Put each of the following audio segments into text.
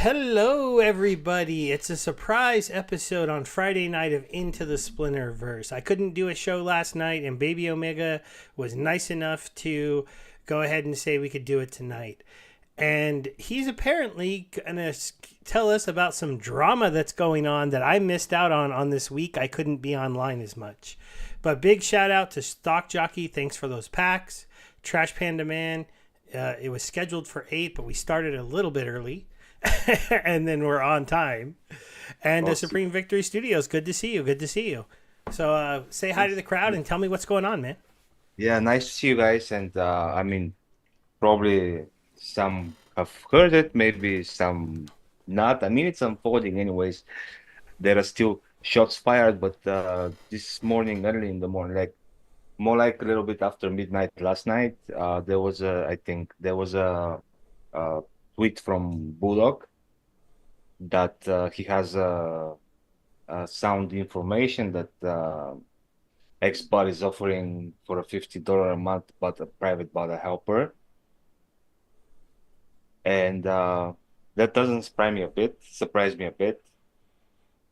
Hello, everybody. It's a surprise episode on Friday night of Into the Splinterverse. I couldn't do a show last night, and Bebeomega was nice enough to go ahead and say we could do it tonight. And he's apparently going to tell us about some drama that's going on that I missed out on this week. I couldn't be online as much. But big shout out to Stock Jockey. Thanks for those packs. Trash Panda Man. It was scheduled for 8, but we started a little bit early. And then we're on time. And Supreme Victory Studios, good to see you. Good to see you. So say hi to the crowd and tell me what's going on, man. Yeah, nice to see you guys. And probably some have heard it, maybe some not. I mean, it's unfolding anyways. There are still shots fired, but this morning, early in the morning, like more like a little bit after midnight last night, I think there was a tweet from Bulldog that he has sound information that XBot is offering for a $50 a month, but a private bot helper. And that doesn't surprise me a bit.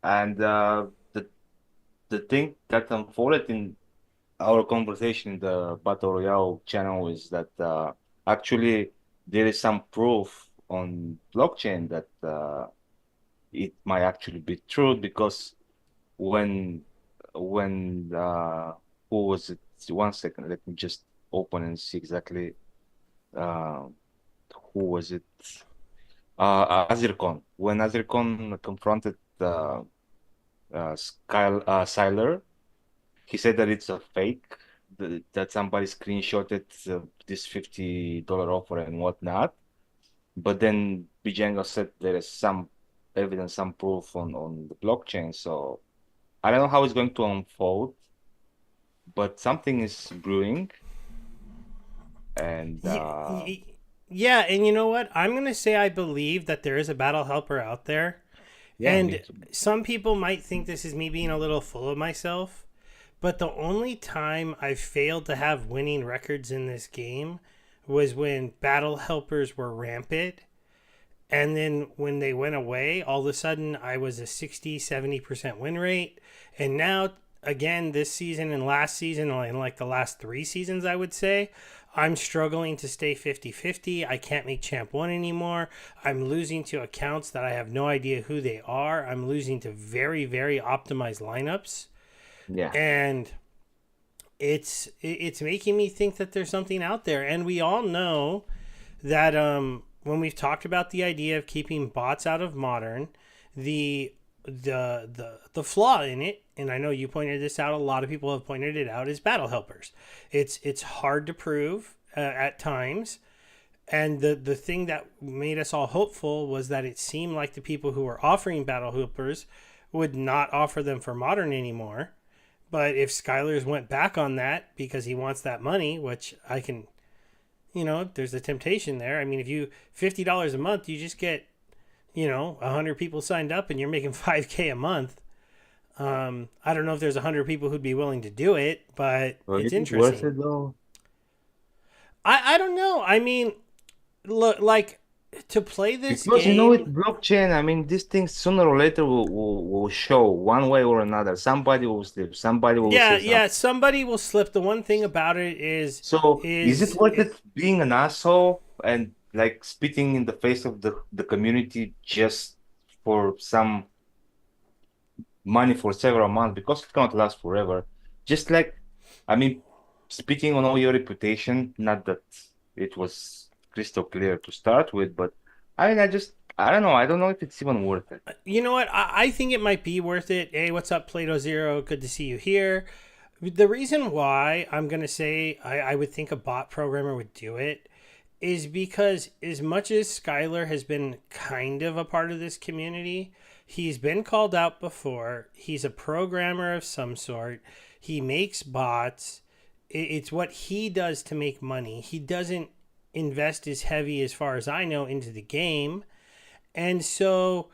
And the thing that unfolded in our conversation in the Battle Royale channel is that actually there is some proof on blockchain that it might actually be true, because when who was it? 1 second, let me just open and see exactly uh, who was it? Azircon. When Azircon confronted Sylar, he said that it's a fake, that somebody screenshotted this $50 offer and whatnot. But then Bijango said there is some evidence, some proof on the blockchain. So I don't know how it's going to unfold, but something is brewing. And Yeah, and you know what? I'm going to say I believe that there is a battle helper out there. yeah, me And too. some people might think this is me being a little full of myself. But the only time I've failed to have winning records in this game was when battle helpers were rampant. And then when they went away, all of a sudden I was a 60-70% win rate. And now, again, this season and last season, and like the last 3 seasons, I would say, I'm struggling to stay 50-50. I can't make Champ 1 anymore. I'm losing to accounts that I have no idea who they are. I'm losing to very, very optimized lineups. Yeah. And it's making me think that there's something out there. And we all know that when we've talked about the idea of keeping bots out of modern, the flaw in it, and I know you pointed this out, a lot of people have pointed it out, is battle helpers. It's hard to prove at times. And the thing that made us all hopeful was that it seemed like the people who were offering battle helpers would not offer them for modern anymore. But if Skylar's went back on that because he wants that money, which I can, there's a temptation there. I mean, if you $50 a month, you just get, 100 people signed up and you're making 5K a month. I don't know if there's 100 people who'd be willing to do it, but Well, it's is it worth interesting. it though? I don't know. I mean, look, like to play this Because with game. blockchain, I mean, these things sooner or later will show one way or another. Somebody will slip, somebody will Yeah, say yeah, something. somebody will slip. The one thing about it is So is it is worth it being an asshole and like spitting in the face of the community just for some money for several months, because it can't last forever? Just like, I mean, spitting on all your reputation, not that it was crystal clear to start with, but I mean, I don't know. I don't know if it's even worth it. you know what? I think it might be worth it. Hey, what's up, Plato Zero? Good to see you here. The reason why I'm going to say I would think a bot programmer would do it is because, as much as Skylar has been kind of a part of this community, he's been called out before. He's a programmer of some sort. He makes bots. It's what he does to make money. He doesn't invest as heavy, as far as I know, into the game. And so,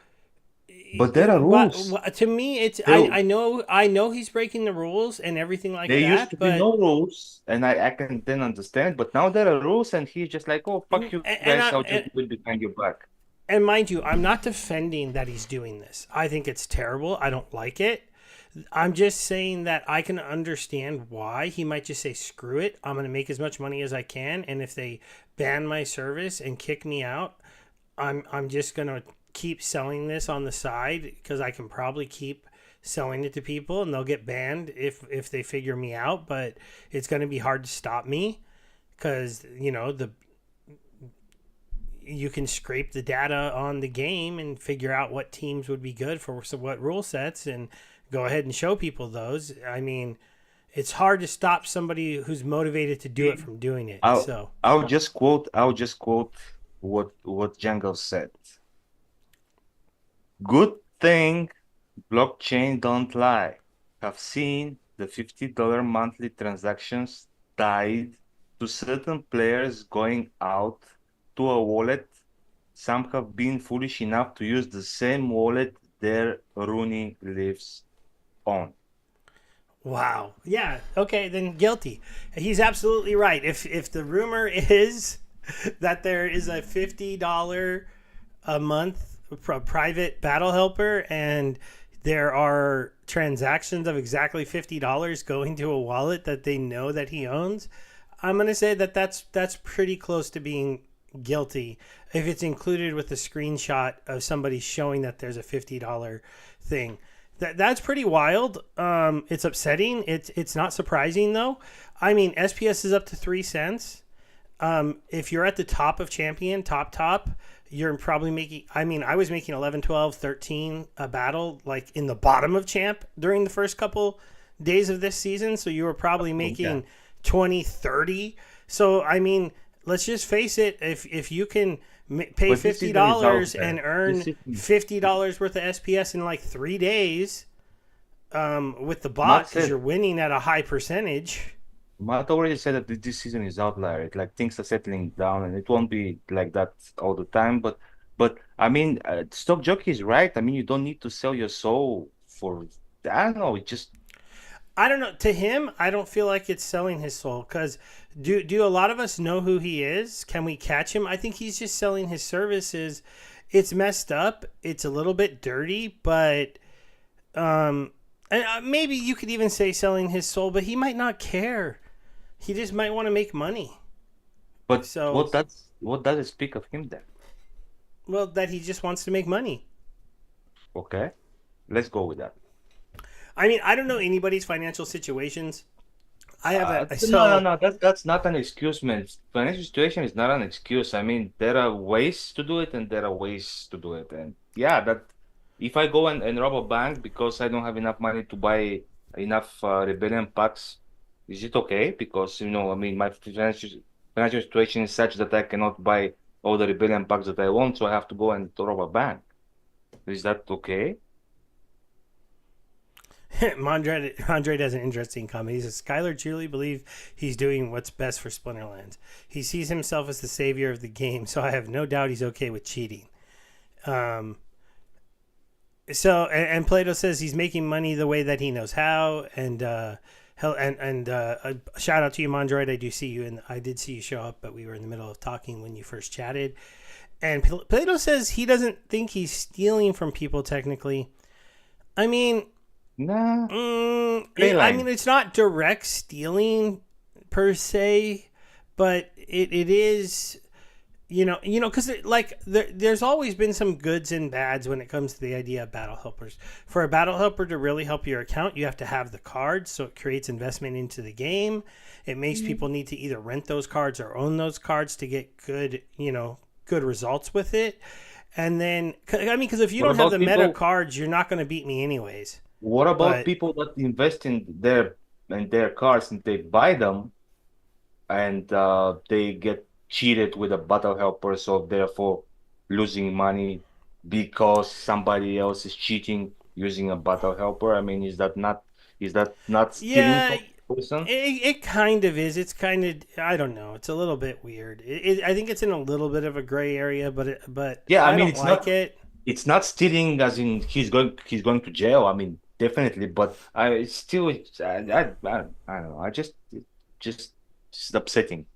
But there are but rules. to me, it's There, I know he's breaking the rules and everything like there used that. to be But no rules, and I can then understand. But now there are rules, and he's just like, oh, fuck you and guys, I I'll and, just do it behind your back. and mind you, I'm not defending that he's doing this. I think it's terrible. I don't like it. I'm just saying that I can understand why he might just say, screw it. I'm going to make as much money as I can. And if they ban my service and kick me out, I'm just going to keep selling this on the side because I can probably keep selling it to people and they'll get banned if they figure me out. But it's going to be hard to stop me because, you can scrape the data on the game and figure out what teams would be good for what rule sets and go ahead and show people those. I mean, it's hard to stop somebody who's motivated to do it from doing it. I'll So, I'll just quote what Django said. Good thing blockchain don't lie. Have seen the $50 monthly transactions tied to certain players going out to a wallet. Some have been foolish enough to use the same wallet their Rooney lives on. wow. Yeah. Okay. Then guilty. He's absolutely right. If the rumor is that there is a $50 a month private battle helper and there are transactions of exactly $50 going to a wallet that they know that he owns, I'm going to say that that's pretty close to being guilty if it's included with a screenshot of somebody showing that there's a $50 thing. That's pretty wild. It's upsetting. It's not surprising though. I mean, SPS is up to 3 cents. If you're at the top of champion, top, you're probably making, I mean, I was making 11, 12, 13 a battle, like in the bottom of champ during the first couple days of this season. So you were probably making 20, 30. So, I mean, let's just face it. If you can pay But this season is out $50 there. and earn This season, $50 worth of SPS in like 3 days, with the bot, Matt because said you're winning at a high percentage. Matt already said that this season is outlier. Like things are settling down, and it won't be like that all the time. But I mean, Stock Jockey is right. I mean, you don't need to sell your soul for. I don't know. It just I don't know. To him, I don't feel like it's selling his soul because do a lot of us know who he is? Can we catch him? I think he's just selling his services. It's messed up. It's a little bit dirty, but and maybe you could even say selling his soul, but he might not care. He just might want to make money. But So, what does it speak of him then? well, that he just wants to make money. Okay, let's go with that. I mean, I don't know anybody's financial situations. I have No. That's not an excuse, man. Financial situation is not an excuse. I mean, there are ways to do it, and there are ways to do it. And yeah, that if I go and rob a bank because I don't have enough money to buy enough rebellion packs, is it okay? Because I mean, my financial situation is such that I cannot buy all the rebellion packs that I want, so I have to go and rob a bank. Is that okay? Mondred has an interesting comment. He says, Skylar truly believes he's doing what's best for Splinterlands. He sees himself as the savior of the game, so I have no doubt he's okay with cheating. Um, and Plato says he's making money the way that he knows how, and shout out to you, Mondroid. I do see you, and I did see you show up, but we were in the middle of talking when you first chatted. And Plato says he doesn't think he's stealing from people technically. I mean, Nah, I mean, it's not direct stealing per se, but it is, because like there's always been some goods and bads when it comes to the idea of battle helpers. For a battle helper to really help your account, you have to have the cards, so it creates investment into the game. It makes people need to either rent those cards or own those cards to get good, good results with it. And then, I mean, because if you what don't have about the meta people? cards, you're not going to beat me anyways. What about But people that invest in their cars and they buy them and they get cheated with a battle helper, so therefore losing money because somebody else is cheating using a battle helper? I mean, is that not stealing yeah, from the person? it kind of is. It's kind of, I don't know. It's a little bit weird. I think it's in a little bit of a gray area, but Yeah, I I mean don't like it. it's not stealing as in he's going to jail. I mean, definitely, but it's still I don't know. Just just upsetting.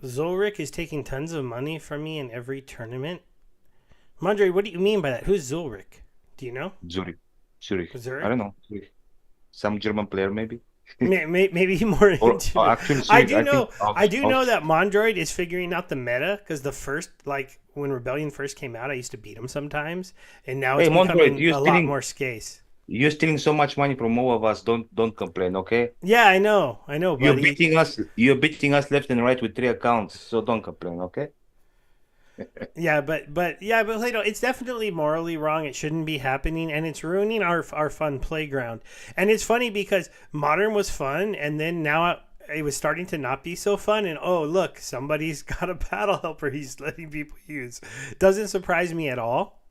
Zulrich is taking tons of money from me in every tournament. Mondre, what do you mean by that? Who's Zulrich? Do you know? Zurich. Zurich. I Zurich? don't know. Zurich. Some German player, maybe. Maybe more into Or it. actually, I Zurich, do I think know. I do know Aus, that Mondroid is figuring out the meta because the first, like when Rebellion first came out, I used to beat him sometimes, and now Hey, it's Montoya, becoming a lot more scarce. you're stealing so much money from all of us. Don't complain, okay? Yeah, I know, buddy. You're beating us left and right with 3 accounts, so don't complain, okay? Yeah, but Plato, it's definitely morally wrong. It shouldn't be happening, and it's ruining our fun playground. And it's funny because modern was fun, and then now it was starting to not be so fun. And oh, look, somebody's got a battle helper he's letting people use. Doesn't surprise me at all.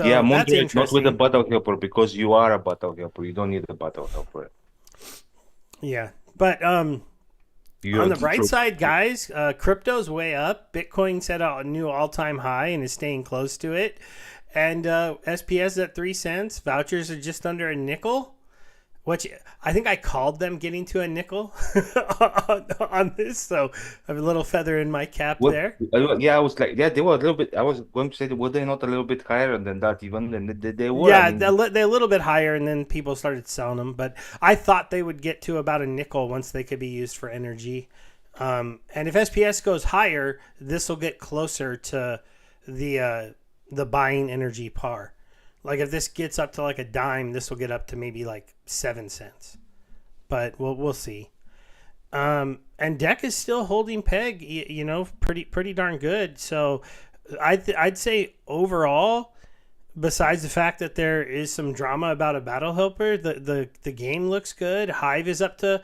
Yeah, So that's Montoya, not with a interesting. battle helper because you are a battle helper. You don't need a battle helper. Yeah, but You're on the the bright truth. side, guys, crypto's way up. Bitcoin set a new all-time high and is staying close to it. And SPS at 3 cents. Vouchers are just under a nickel. Which I think I called them getting to a nickel on this, so I have a little feather in my cap What? there. Yeah, I was like, yeah, they were a little bit. I was going to say, were they not a little bit higher than that even? And they were. I Yeah, mean, they're a little bit higher, and then people started selling them. But I thought they would get to about a nickel once they could be used for energy. And if SPS goes higher, this will get closer to the buying energy par. Like if this gets up to like a dime, this will get up to maybe like 7 cents. But we'll see. And Deck is still holding peg, pretty darn good. So I'd say overall, besides the fact that there is some drama about a battle helper, the game looks good. Hive is up to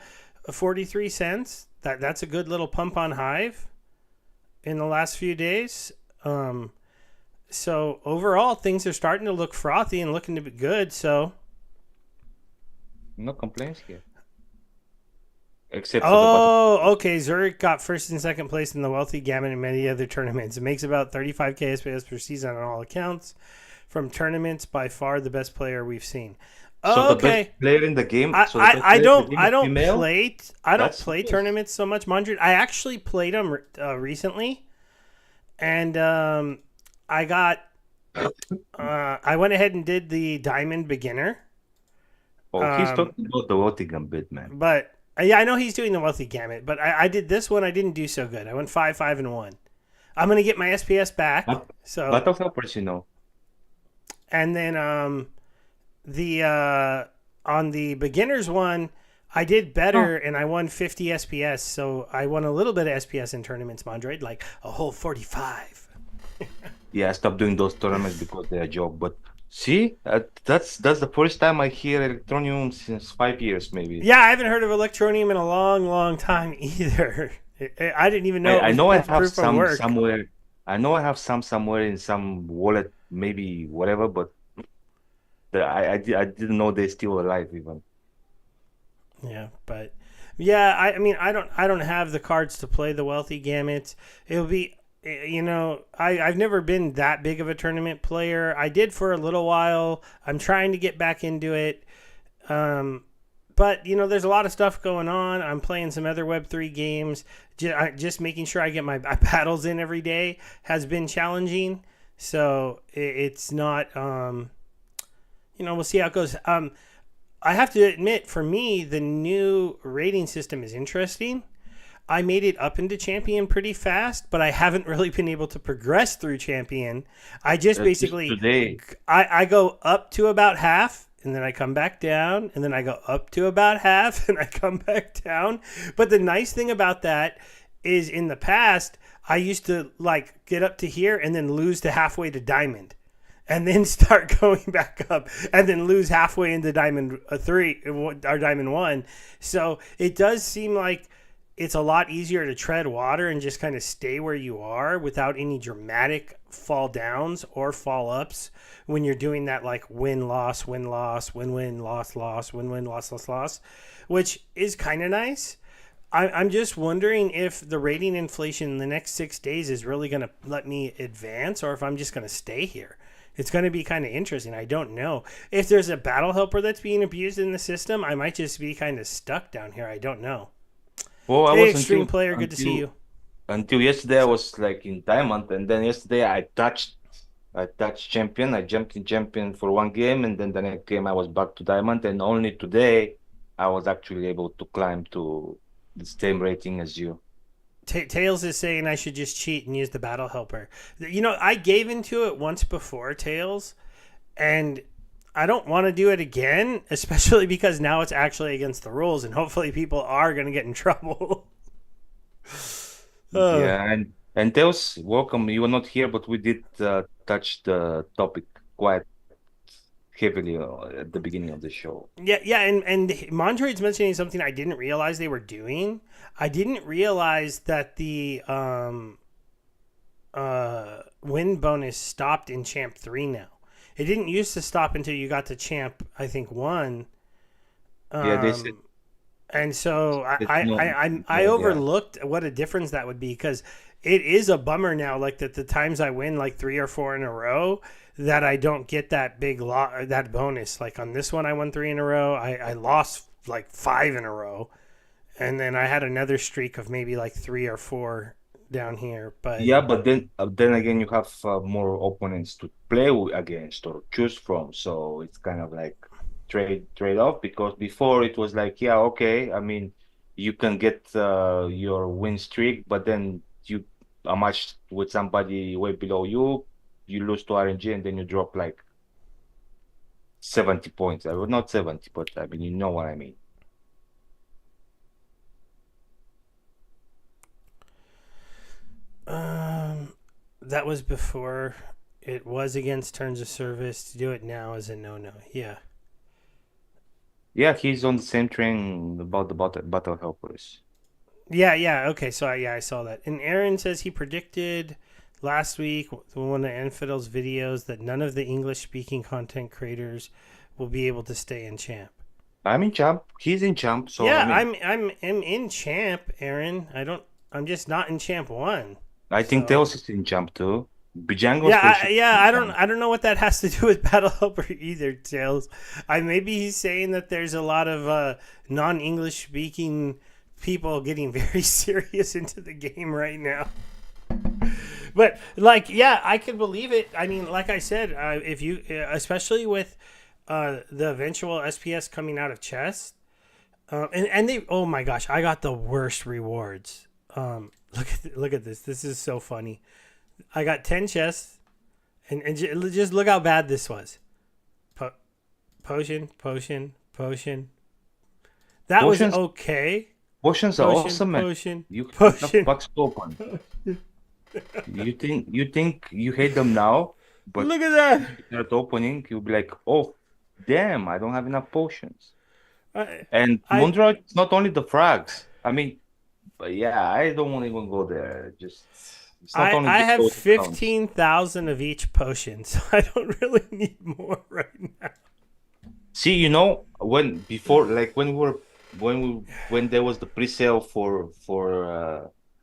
43 cents. That's a good little pump on Hive in the last few days. So overall, things are starting to look frothy and looking to be good. So, no complaints here, except for the battle. oh, okay. Zurich got first and second place in the Wealthy Gamut and many other tournaments. It makes about 35k SPS per season on all accounts. From tournaments, by far the best player we've seen. So the Okay. best player in the game. So the best I player in the don't game I is don't female. play That's tournaments so much, Mondred. I actually played them recently, and I got I went ahead and did the Diamond Beginner. Oh, he's Um, talking about the Rottingham bit, man. but yeah, I know he's doing the Wealthy Gamut, but I did this one. I didn't do so good. I went 5-5-1. I'm gonna get my SPS back. But So battle helpers, and then the on the beginners one, I did Oh. better and I won 50 SPS. So I won a little bit of SPS in tournaments, Mondroid, like a whole 45. Yeah, I stopped doing those tournaments because they're a joke. But see, that's the first time I hear Electronium since 5 years, maybe. Yeah, I haven't heard of Electronium in a long time either. I didn't even know I it know I was have proof of some work. somewhere. I know I have some somewhere in some wallet, maybe whatever. But I didn't know they're still alive even. Yeah, but yeah, I mean, I don't have the cards to play the Wealthy Gamut. It'll be, I've never been that big of a tournament player. I did for a little while. I'm trying to get back into it. But there's a lot of stuff going on. I'm playing some other Web3 games. Just making sure I get my battles in every day has been challenging. So it's not, we'll see how it goes. I have to admit, for me, the new rating system is interesting. I made it up into champion pretty fast, but I haven't really been able to progress through champion. I just Just basically, today, I go up to about half, and then I come back down, and then I go up to about half, and I come back down. But the nice thing about that is in the past, I used to like get up to here and then lose to halfway to diamond. And then start going back up, and then lose halfway into Diamond 3 or Diamond 1. So it does seem like it's a lot easier to tread water and just kind of stay where you are without any dramatic fall downs or fall ups when you're doing that like win loss, win loss, win win loss loss, win win loss loss loss, which is kind of nice. I'm just wondering if the rating inflation in the next 6 days is really going to let me advance, or if I'm just going to stay here. It's going to be kind of interesting. I don't know. If there's a battle helper that's being abused in the system, I might just be kind of stuck down here. I don't know. well, I Hey, was Extreme Player, good to see you. until yesterday I was like in diamond, and then yesterday I touched champion. I jumped in champion for one game, and then the next game I was back to diamond, and only today I was actually able to climb to the same rating as you. Tails is saying I should just cheat and use the battle helper. You know, I gave into it once before, Tails, and I don't want to do it again, especially because now it's actually against the rules, and hopefully people are going to get in trouble. uh, Yeah, and Teos, welcome. You were not here, but we did touch the topic quite heavily at the beginning of the show. yeah, and Mondroid's mentioning something I didn't realize they were doing. I didn't realize that the win bonus stopped in Champ 3 now. It didn't used to stop until you got to Champ, I think, 1. Yeah, they said And so that no, I no, yeah. overlooked what a difference that would be, because it is a bummer now. Like that, the times I win like 3 or 4 in a row, that I don't get that that bonus. Like on this one, I won 3 in a row. I lost like 5 in a row, and then I had another streak of maybe like 3 or 4 down here. But Yeah, but then again, you have more opponents to play against or choose from, so it's kind of like trade off. Because before it was like, yeah, okay, I mean, you can get your win streak, but then you a match with somebody way below you, you lose to RNG, and then you drop like 70 points. I would not 70, but I mean, you know what I mean. that was before. It was against terms of service. To do it now is a no. Yeah. Yeah, he's on the same train about the battle helpers. Yeah. Okay, so I saw that. And Aaron says he predicted last week, one of Infidel's videos, that none of the English speaking content creators will be able to stay in Champ. I'm in champ. He's in champ, so I Yeah, mean. I'm in Champ, Aaron. I'm just not in Champ 1. I think So Tails is in jump too. Bijangos for sure is in jump. I don't know what that has to do with Battle Helper either, Tails. I maybe he's saying that there's a lot of non-English speaking people getting very serious into the game right now. But like, yeah, I could believe it. I mean, like I said, if you, especially with the eventual SPS coming out of chess, and they, oh my gosh, I got the worst rewards. Look at this. This is so funny. I got 10 chests, and just look how bad this was. Po- potion. That was Potions, okay. potions are awesome, man. You have Potion. bucks to open. You think you hate them now, but Look at that. you start opening, you'll be like, oh, damn, I don't have enough potions. I, And I Moondrag, it's not only the frags. I mean, but yeah, I don't want to even go there. Just it's not only I the have gold that counts. 15,000 of each potion, so I don't really need more right now. See, when before, like when there was the pre-sale for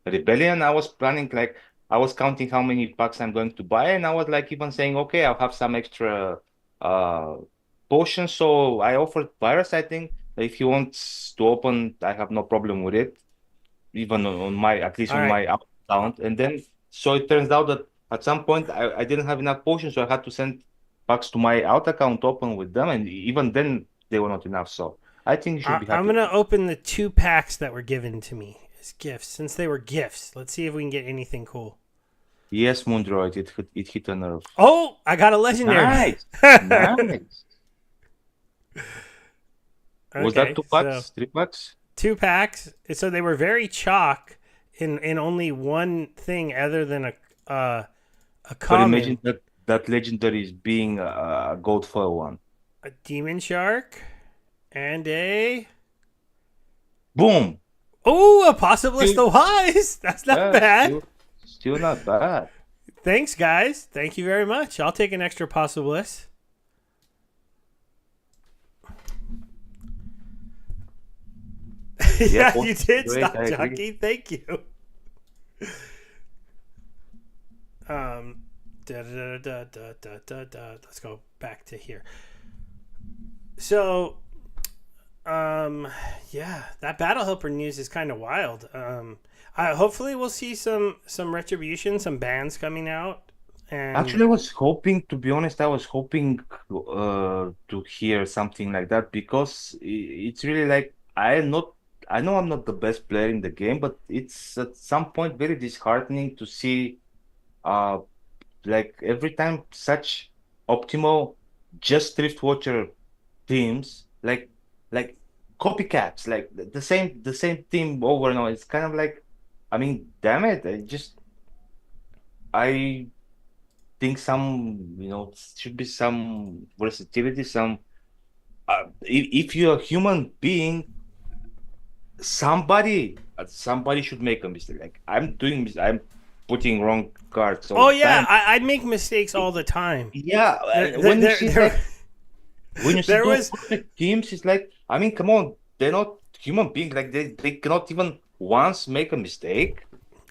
Rebellion, I was planning like I was counting how many packs I'm going to buy, and I was like even saying, okay, I'll have some extra uh potions. So I offered Virus. I think that if he wants to open, I have no problem with it, even on my at least All on right. my account. And then so it turns out that at some point I didn't have enough potions, so I had to send packs to my out account to open with them, and even then they were not enough. So I think you should be I'm happy going with to it. open the 2 packs that were given to me as gifts. Since they were gifts, let's see if we can get anything cool. Yes, Moondroid, it hit a nerve. Oh, I got a legendary. Nice, nice. Was that Okay, two so packs, 3 packs? 2 packs. So they were very chalk in only one thing other than a But imagine common. that legendary is being a gold foil one. A demon shark, and a Boom. oh, a possibilist Still, the wise. That's not yeah, bad. still not bad. Thanks, guys. Thank you very much. I'll take an extra possibilist. Yeah, Yeah, you potions are did great. stop I agree. jockey. Thank you. Um, Let's go back to here. So Um, yeah, that Battle Helper news is kind of wild. Hopefully we'll see some retribution, some bans coming out, and Actually, I was hoping, to be honest, I was hoping to hear something like that because it's really like I know I'm not the best player in the game, but it's at some point very disheartening to see uh like every time such optimal just Drift Watcher teams like copycats, like the same team over and over. It's kind of like, I mean, damn it, I think some, should be some versatility, some if you're a human being, somebody should make a mistake. Like I'm putting wrong cards all oh the yeah, time. I make mistakes all the time. Yeah, There, and there, there, there, when you see there those was. perfect teams, it's like, I mean, come on, they're not human beings. Like they cannot even once make a mistake.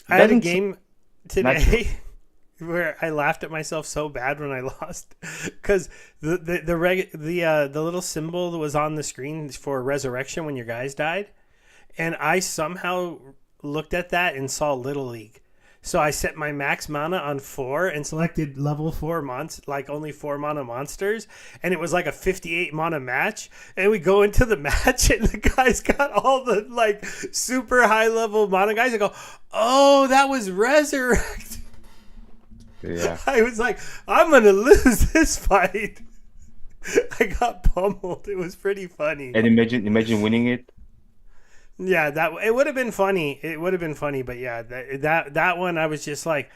It I had a doesn't seem game natural. today where I laughed at myself so bad when I lost because the little symbol that was on the screen for resurrection when your guys died, and I somehow looked at that and saw Little League. So I set my max mana on 4 and selected level 4 like only 4 mana monsters, and it was like a 58 mana match. And we go into the match, and the guys got all the like super high level mana guys. I go, oh, that was resurrect. Yeah. I was like, I'm gonna lose this fight. I got pummeled. It was pretty funny. And imagine winning it. Yeah, that it would have been funny. It would have been funny, but yeah, that one I was just like,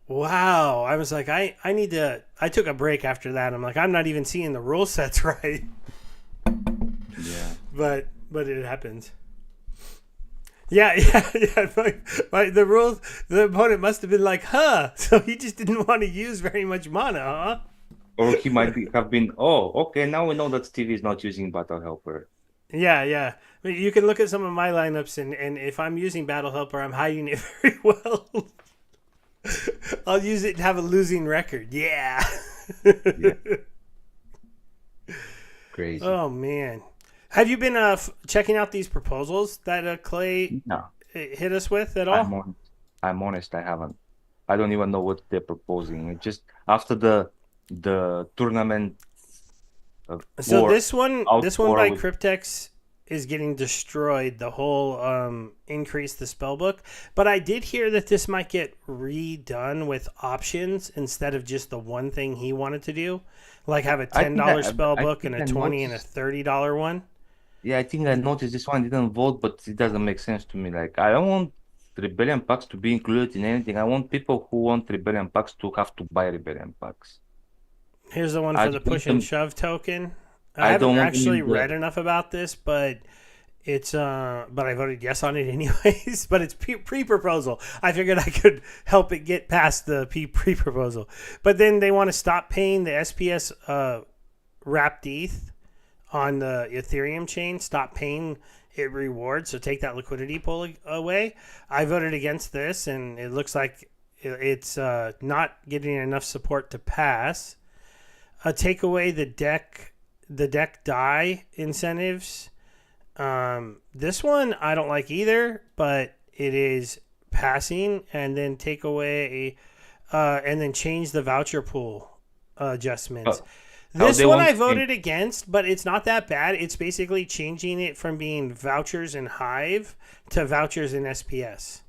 wow. I was like, I need to. I took a break after that. I'm like, I'm not even seeing the rule sets right. Yeah. But it happens. Yeah, yeah, yeah. The rules. The opponent must have been like, huh. So he just didn't want to use very much mana, huh? Or he might have been, oh, okay, now we know that Steve is not using Battle Helper. Yeah, yeah. You can look at some of my lineups, and if I'm using Battle Helper, I'm hiding it very well. I'll use it and have a losing record. Yeah. Yeah, crazy. Oh man, have you been checking out these proposals that Clay No, hit us with at I'm all? on. I'm honest, I haven't. I don't even know what they're proposing. It just after the tournament So or this one outpour by with. Cryptex is getting destroyed. The whole increase the spell book, but I did hear that this might get redone with options instead of just the one thing he wanted to do, like have a I $10 think I spell I book and think a I 20 and a noticed. $30 one. Yeah, I think I noticed this one didn't vote, but it doesn't make sense to me. Like, I don't want Rebellion packs to be included in anything. I want people who want Rebellion packs to have to buy Rebellion packs. Here's the one I for the just want push and them. shove token. I I haven't don't want them actually in read the. enough about this, but it's but I voted yes on it anyways. But it's pre-proposal. I figured I could help it get past the pre-proposal. But then they want to stop paying the SPS wrapped ETH on the Ethereum chain. Stop paying it rewards. So take that liquidity pull away. I voted against this, and it looks like it's not getting enough support to pass. Take away the deck die incentives. This one I don't like either, but it is passing, and then take away, and then change the voucher pool Uh, adjustments. how This they one want I to change. voted against, but it's not that bad. It's basically changing it from being vouchers in Hive to vouchers in SPS.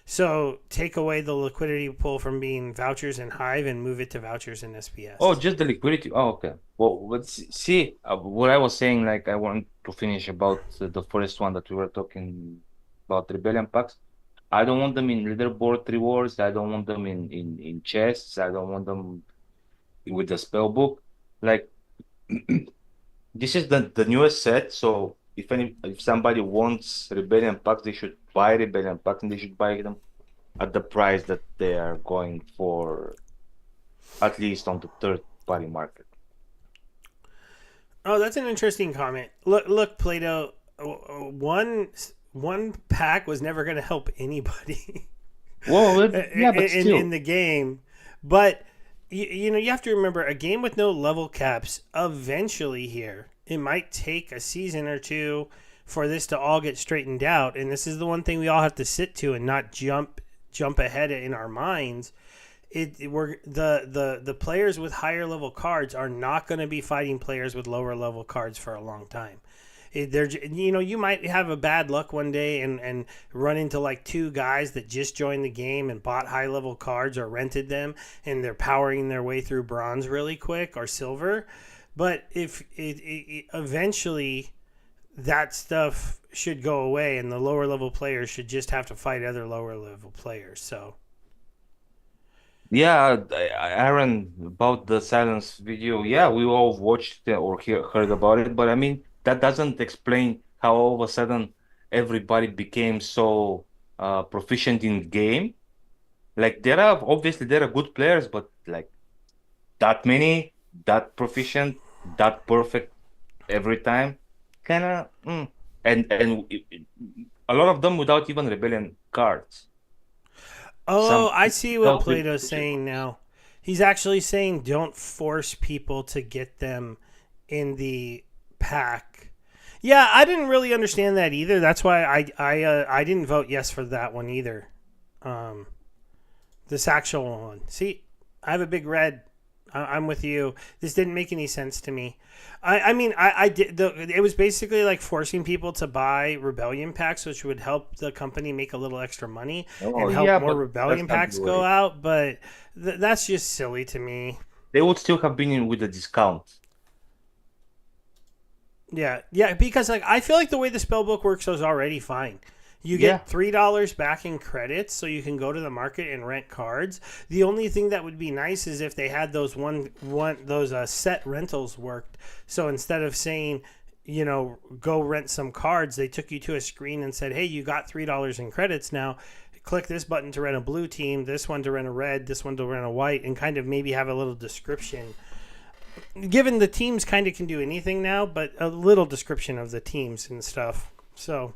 So take away the liquidity pool from being vouchers in Hive and move it to vouchers in Oh, SPS. just the liquidity. Oh, okay. Well, see, what I was saying, like, I want to finish about the first one that we were talking about Rebellion packs. I don't want them in leaderboard rewards. I don't want them in chests. I don't want them with the spell book. Like, this is the newest set, so if somebody wants Rebellion packs, they should buy Rebellion packs and they should buy them at the price that they are going for, at least on the third party market. Oh, that's an interesting comment. Look, Plato. One pack was never going to help anybody Well, yeah, but in still, the game, but you know you have to remember a game with no level caps eventually here it might take a season or two for this to all get straightened out. And this is the one thing we all have to sit to and not jump ahead in our minds. We're the players with higher level cards are not going to be fighting players with lower level cards for a long time. You might have a bad luck one day and run into like two guys that just joined the game and bought high level cards or rented them, and they're powering their way through bronze really quick or silver. But if it eventually that stuff should go away, and the lower level players should just have to fight other lower level players. So Yeah, Aaron, about the silence video, yeah, we all watched or heard about it, but I mean, that doesn't explain how all of a sudden everybody became so proficient in game. Like there are good players, but like that many, that proficient, that perfect every time, kind of, a lot of them without even rebellion cards. oh, Some I see what without even Plato's pushing saying cards. now. He's actually saying don't force people to get them in the pack. Yeah, I didn't really understand that either. That's why I didn't vote yes for that one either. Um, this actual one. See, I have a big red. I'm with you. This didn't make any sense to me. I mean, I did. It was basically like forcing people to buy rebellion packs, which would help the company make a little extra money Oh and help yeah, more but that's rebellion not packs the go way. out. But that's just silly to me. They would still have been in with a discount. Yeah, yeah, because like I feel like the way the spell book works is already fine. You Yeah. get $3 back in credits, so you can go to the market and rent cards. The only thing that would be nice is if they had those set rentals worked. So instead of saying, go rent some cards, they took you to a screen and said, "Hey, you got $3 in credits now. Click this button to rent a blue team, this one to rent a red, this one to rent a white," and kind of maybe have a little description. Given the teams kind of can do anything now, but a little description of the teams and stuff. So,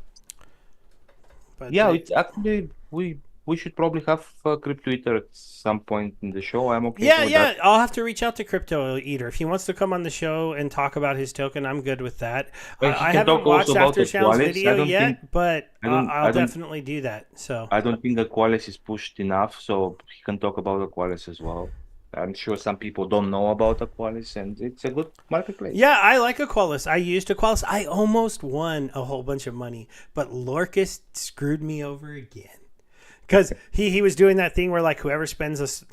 but Yeah, it's actually we should probably have Crypto Eater at some point in the show. I'm okay yeah, with that. yeah, I'll have to reach out to Crypto Eater if he wants to come on the show and talk about his token. I'm good with that. And he I can haven't talk also watched about After the Sound's qualis. video yet, but I don't I'll I don't definitely do that. So. I don't think the qualis is pushed enough, so he can talk about the qualis as well. I'm sure some people don't know about the qualis, and it's a good marketplace. Yeah, I like Aqualis. I used Aqualis. I almost won a whole bunch of money, but Lorcas screwed me over again. Because he was doing that thing where like whoever spends us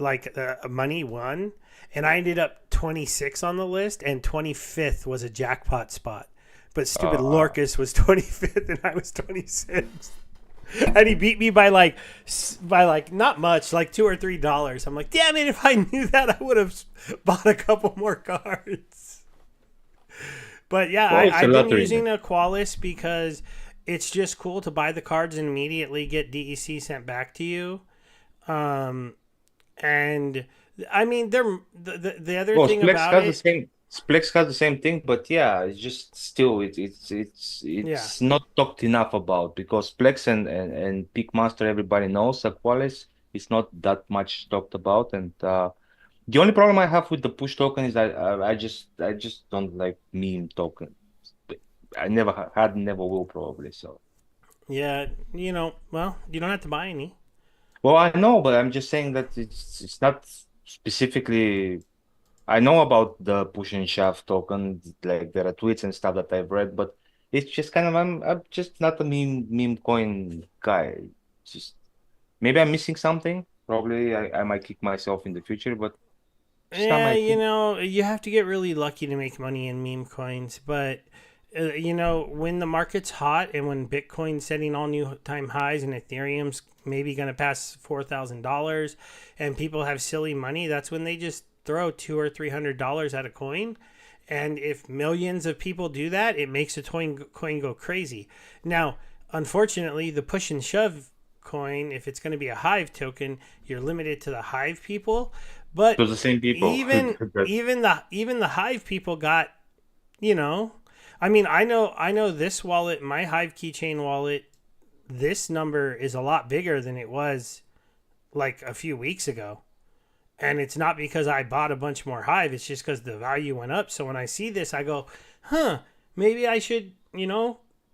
money won, and I ended up 26 on the list, and 25th was a jackpot spot. But stupid Uh, Lorcas was 25th, and I was 26th. And he beat me by not much, like $2 or $3. I'm like, damn it! If I knew that, I would have bought a couple more cards. But yeah, well, it's a I've been lottery using then. Aqualis because it's just cool to buy the cards and immediately get DEC sent back to you. Um, and I mean, the other Well, thing about it, Splex has the same thing, but yeah, it's just still yeah, it's not talked enough about because Splex and Peakmaster everybody knows Aqualis is not that much talked about, and the only problem I have with the push token is that I just don't like meme token. I never will probably. So yeah, well, you don't have to buy any. well, I know, but I'm just saying that it's not specifically. I know about the push and shove token, like there are tweets and stuff that I've read, but it's just kind of I'm just not a meme coin guy. Just maybe I'm missing something. Probably I might kick myself in the future, but it's not Yeah, my thing. you have to get really lucky to make money in meme coins, but when the market's hot and when Bitcoin's setting all new time highs and Ethereum's maybe going to pass $4,000 and people have silly money, that's when they just throw $200 or $300 at a coin. And if millions of people do that, it makes a coin go crazy. Now, unfortunately, the push and shove coin, if it's going to be a Hive token, you're limited to the Hive people. But Those the same people. even the Hive people got, you know, I mean, I know this wallet, my Hive keychain wallet, this number is a lot bigger than it was like a few weeks ago. And it's not because I bought a bunch more Hive. It's just because the value went up. So when I see this, I go, huh, maybe I should,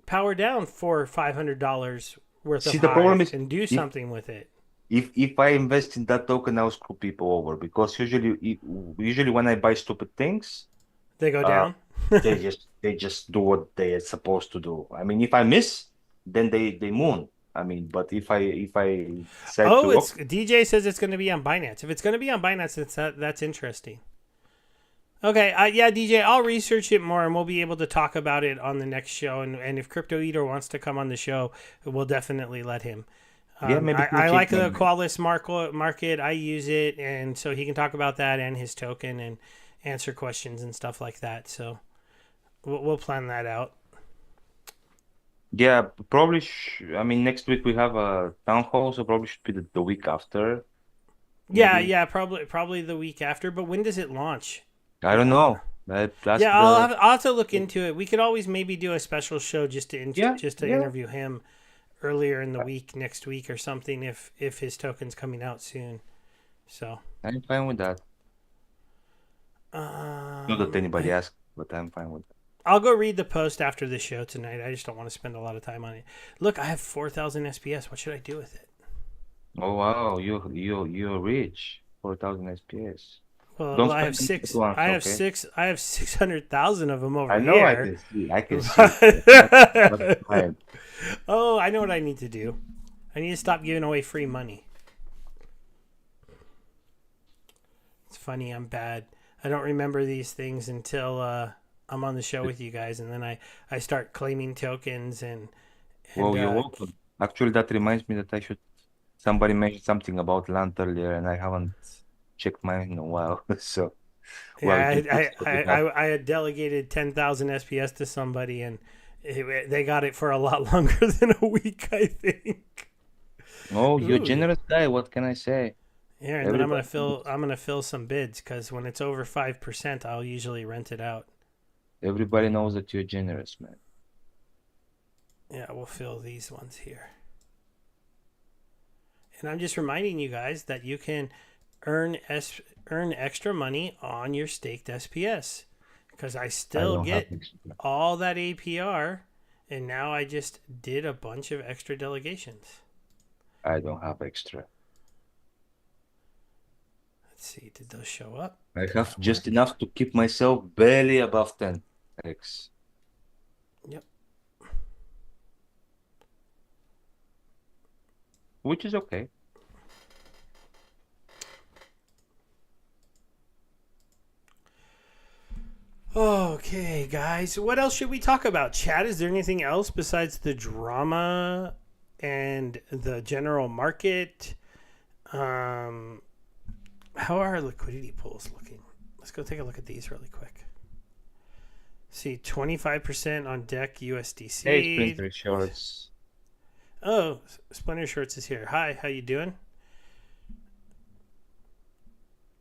power down $400-500 worth of See, the problem Hive is and do if something with it. if I invest in that token, I'll screw people over because usually when I buy stupid things, They go uh, down. they just do what they're supposed to do. I mean, if I miss, then they moon. I mean, but if I decide Oh, to, it's DJ says it's going to be on Binance. If it's going to be on Binance, that's interesting. Okay, yeah, DJ, I'll research it more and we'll be able to talk about it on the next show. And if Crypto Eater wants to come on the show, we'll definitely let him. yeah, maybe he'll I like check the my. Qualis market. I use it, and so he can talk about that and his token and answer questions and stuff like that. So we'll plan that out. Yeah, probably. I mean, next week we have a town hall, so probably should be the week after, Yeah, maybe. yeah, probably the week after. But when does it launch? I don't know. That's Yeah, the. I'll have to look into it. We could always maybe do a special show Yeah, just to yeah. interview him earlier in the week, next week or something, if his token's coming out soon. So, I'm fine with that. Not that anybody I asked, but I'm fine with that. I'll go read the post after the show tonight. I just don't want to spend a lot of time on it. Look, I have 4,000 SPS. What should I do with it? Oh wow, you're rich. 4,000 SPS. Well, Don't I have spend them at six. once, okay? I have 600,000 of them over I know I here. can see. I can see. That's fine. Oh, I know what I need to do. I need to stop giving away free money. It's funny. I'm bad. I don't remember these things until I'm on the show with you guys, and then I start claiming tokens and Well, you're welcome. Actually, that reminds me that I should. Somebody mentioned something about land earlier, and I haven't checked mine in a while. So, well, yeah, that's what we have. I had delegated 10,000 SPS to somebody, and they got it for a lot longer than a week, I think. Oh, you're a Ooh, generous guy. What can I say? yeah, and then Everybody knows. I'm gonna fill some bids because when it's over 5%, I'll usually rent it out. Everybody knows that you're generous, man. Yeah, we'll fill these ones here. And I'm just reminding you guys that you can earn earn extra money on your staked SPS because I I still don't have get extra. all that APR, and now I just did a bunch of extra delegations. I don't have extra. Let's see, did those show up? I Did have that just work? enough to keep myself barely above 10x, Yep. which is okay. Okay, guys. What else should we talk about? Chad, is there anything else besides the drama and the general market? Um, how are our liquidity pools looking? Let's go take a look at these really quick. See, 25% on deck Hey, USDC. Splinter Shorts. Oh, Splinter Shorts is here. Hi, how you doing?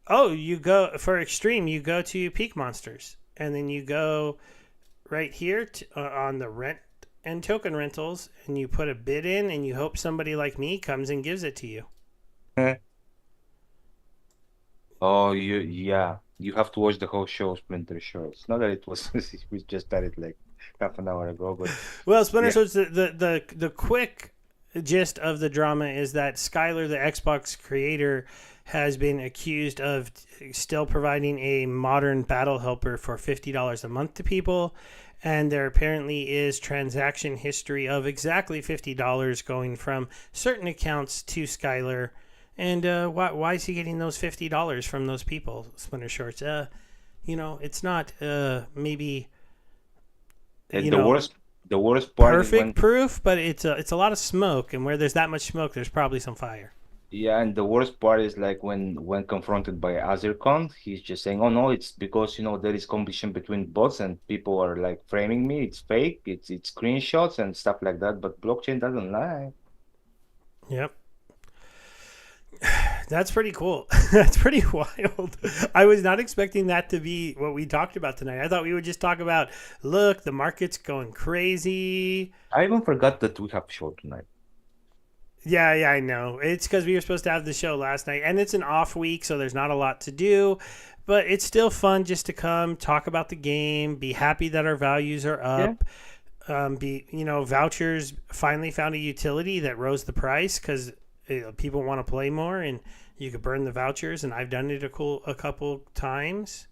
Oh, you go for extreme. You go to Peak Monsters, and then you go right here on the rent and token rentals, and you put a bid in, and you hope somebody like me comes and gives it to you. Oh, yeah. You have to watch the whole show, Splinter Shorts. Not that it was, we just started like half an hour ago, but Well, Splinter yeah. Shorts, the quick gist of the drama is that Skylar, the Xbox creator, has been accused of still providing a modern battle helper for $50 a month to people. And there apparently is transaction history of exactly $50 going from certain accounts to Skylar. And why is he getting those $50 from those people, Splinter Shorts? It's not maybe And you the know worst, the worst part is perfect when, proof, but it's a lot of smoke, and where there's that much smoke, there's probably some fire. yeah, and the worst part is like when confronted by Azircon, he's just saying, "Oh no, it's because there is competition between bots and people are like framing me. It's fake. It's screenshots and stuff like that." But blockchain doesn't lie. Yep, that's pretty cool. That's pretty wild. I was not expecting that to be what we talked about tonight. I thought we would just talk about, look, the market's going crazy. I even forgot that we have show tonight. Yeah, yeah, I know. It's because we were supposed to have the show last night, and it's an off week, so there's not a lot to do. But it's still fun just to come talk about the game, be happy that our values are Yeah. up. Be vouchers finally found a utility that rose the price because people want to play more, and you could burn the vouchers. And I've done it a couple times.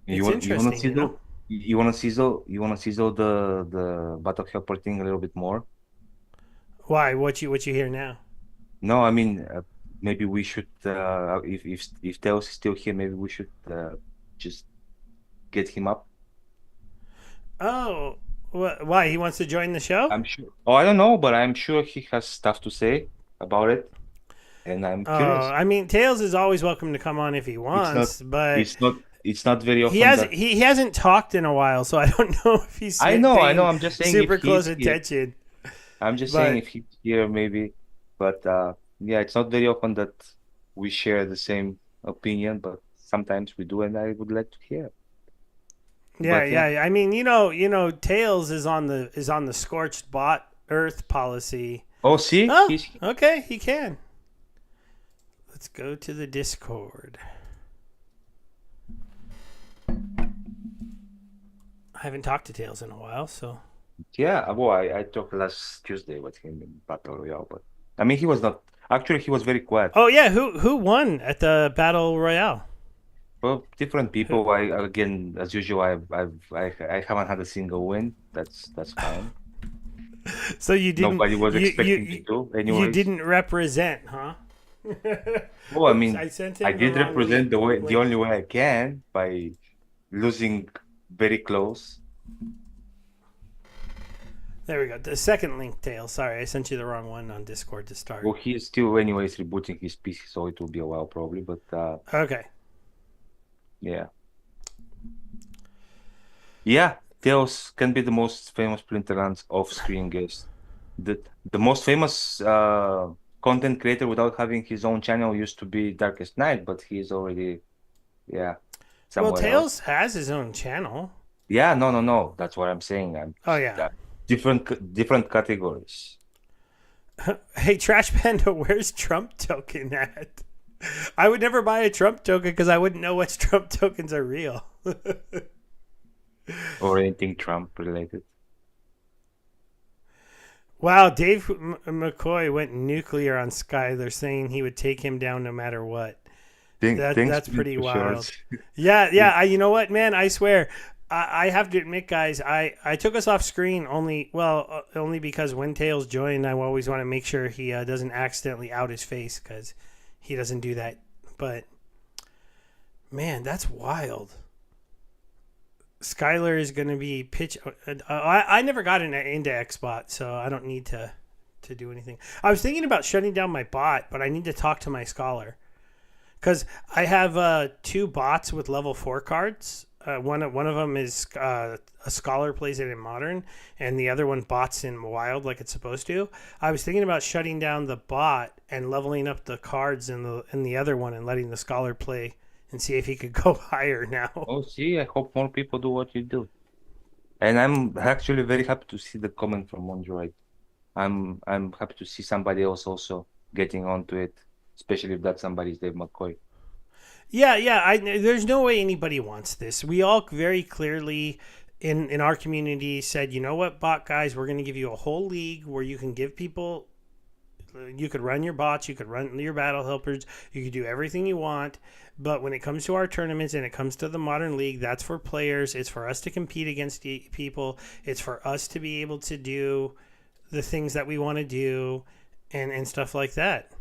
You It's want you want to interesting, you know. sizzle you want to sizzle you want to sizzle the battle helper thing a little bit more. Why? What you hear now? No, I mean maybe we should if Tails is still here, maybe we should just get him up. Oh, why he wants to join the show? I'm sure. Oh, I don't know, but I'm sure he has stuff to say about it, and I'm Oh, curious. I mean, Tails is always welcome to come on if he It's not wants, but it's not it's not very he often has that he hasn't talked in a while, so I don't know if he's I know. paying I'm just saying if super close he's here. attention. I'm just saying But if he's here, maybe. But yeah, it's not very often that we share the same opinion, but sometimes we do, and I would like to hear. yeah, But yeah. yeah. I mean, Tails is on the scorched bot Earth policy. Oh, see, Oh, he's here. okay, he can. Let's go to the Discord. I haven't talked to Tails in a while, so. Yeah. Well, I talked last Tuesday with him in Battle Royale, but I mean, he was not actually. He was very quiet. Oh yeah, who won at the Battle Royale? Well, different Who, people. I again, as usual, I haven't had a single win. That's fine. so you didn't Nobody was you you expecting me you to, you anyways. didn't represent, huh? Well, I Oops, mean, I sent I him the did wrong represent the link. only way I can by losing very close. There we go. The second link, Tail. Sorry, I sent you the wrong one on Discord to start. Well, he is still, anyways, rebooting his PC, so it will be a while probably. But Okay. yeah, yeah, Tails can be the most famous Splinterlands off-screen guest. The most famous content creator without having his own channel used to be Darkest Night, but he's already yeah Well, somewhere else. Tails has his own channel. Yeah, no, no, no. That's what I'm saying. I'm Oh yeah. uh, different categories. Hey, Trash Panda, where's Trump token at? I would never buy a Trump token because I wouldn't know which Trump tokens are real. Or anything Trump related. Wow, Dave McCoy went nuclear on Skyler, saying he would take him down no matter what. Thanks, That's pretty for wild. shorts. Yeah, yeah. You know what, man? I swear, I have to admit, guys, I took us off screen only because when Tails joined, I always want to make sure he doesn't accidentally out his face because he doesn't do that. But man, that's wild. Skylar is going to be pitch. I never got into Xbot, so I don't need to do anything. I was thinking about shutting down my bot, but I need to talk to my scholar because I have two bots with level 4 cards. One of them is a scholar plays it in modern, and the other one bots in wild like it's supposed to. I was thinking about shutting down the bot and leveling up the cards in the other one and letting the scholar play and see if he could go higher now. Oh, see, I hope more people do what you do. And I'm actually very happy to see the comment from Android. I'm happy to see somebody else also getting onto it, especially if that somebody is Dave McCoy. Yeah, yeah. There's no way anybody wants this. We all very clearly in our community said, you know what, bot guys, we're going to give you a whole league where you can give people. You could run your bots, you could run your battle helpers, you could do everything you want. But when it comes to our tournaments and it comes to the modern league, that's for players. It's for us to compete against people. It's for us to be able to do the things that we want to do and stuff like that.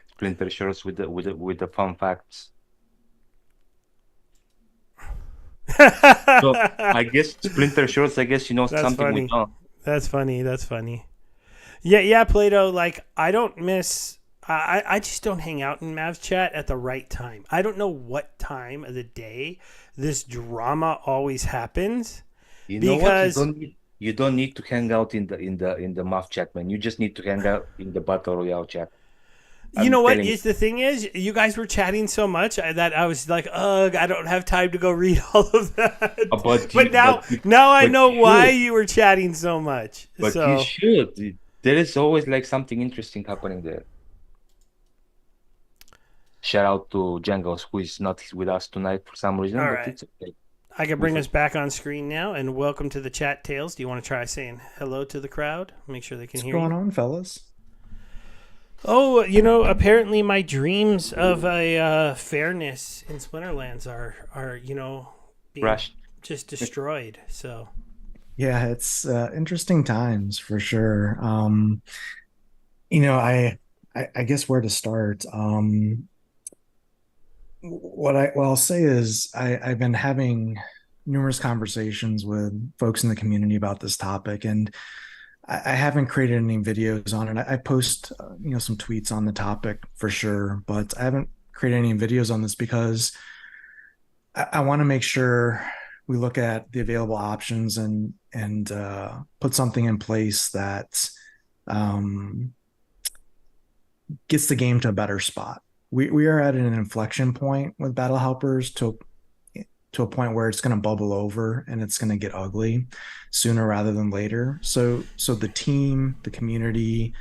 Splinter Shorts with the fun facts. So I guess Splinter Shorts, I guess you know That's something we funny. don't. That's funny. That's funny. Yeah, yeah, Plato. Like, I don't miss. I just don't hang out in Mavs chat at the right time. I don't know what time of the day this drama always happens You know what? because You don't need to hang out in the math chat, man. You just need to hang out in the battle royale chat. You I'm know what telling you. is the thing is, you guys were chatting so much that I was like, ugh, I don't have time to go read all of that. But But you, now, but you, now I but know you why should. you were chatting so much. But you So, should. There is always like something interesting happening there. Shout out to Jangles, who is not with us tonight for some reason, all but right, it's okay. I can We bring us for back on screen now, and welcome to the chat tails. Do you want to try saying hello to the crowd? Make sure they can What's hear going you. on, fellas? Oh, apparently my dreams of a fairness in Splinterlands are being rushed. just destroyed. So, Yeah, it's interesting times for sure. You know, I guess where to start. What I'll say is I've been having numerous conversations with folks in the community about this topic, and I haven't created any videos on it. I post, some tweets on the topic for sure, but I haven't created any videos on this because I want to make sure we look at the available options and put something in place that um, gets the game to a better spot. We are at an inflection point with battle helpers to a point where it's going to bubble over and it's going to get ugly sooner rather than later. So the team, the community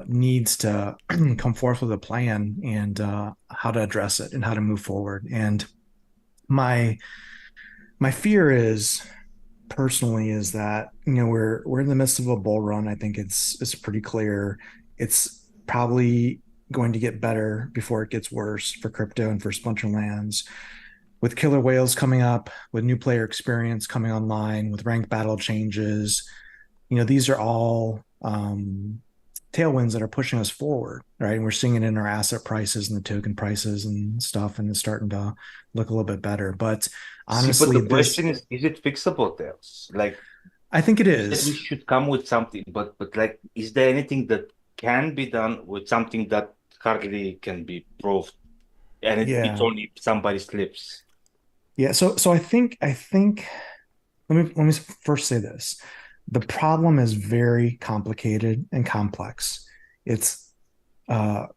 needs to come forth with a plan and how to address it and how to move forward. And my my fear is personally is that we're in the midst of a bull run. I think it's pretty clear. It's probably going to get better before it gets worse for crypto and for Splinterlands. With killer whales coming up, with new player experience coming online, with ranked battle changes, these are all tailwinds that are pushing us forward, right? And we're seeing it in our asset prices and the token prices and stuff, and it's starting to look a little bit better. But See, but honestly, the this question is it fixable there? Like I think it you said, we is. should come with something, but like, is there anything that can be done with something that hardly can be proved, and it's Yeah. only if somebody slips? Yeah. So I think let me first say this. The problem is very complicated and complex. It's uh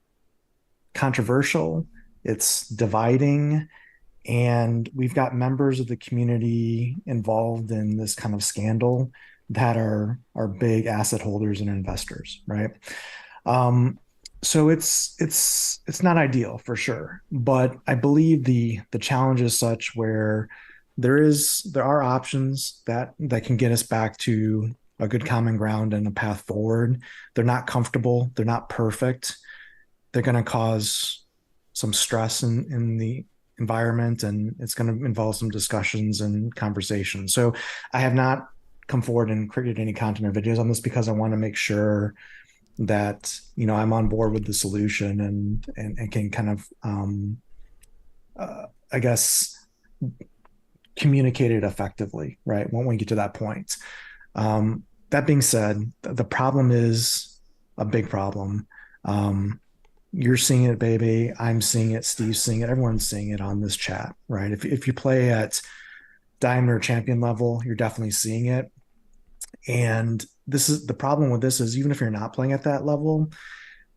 controversial, it's dividing, and we've got members of the community involved in this kind of scandal that are big asset holders and investors, right? Um, so it's not ideal for sure, but I believe the challenge is such where there are options that can get us back to a good common ground and a path forward. They're not comfortable, they're not perfect, they're going to cause some stress in the environment, and it's going to involve some discussions and conversations. So I have not come forward and created any content or videos on this because I want to make sure that I'm on board with the solution and can kind of I guess communicate it effectively, right, when we get to that point. That being said, the problem is a big problem. You're seeing it, baby. I'm seeing it. Steve's seeing it. Everyone's seeing it on this chat, right? If you play at diamond or champion level, you're definitely seeing it. And this is the problem with this is even if you're not playing at that level,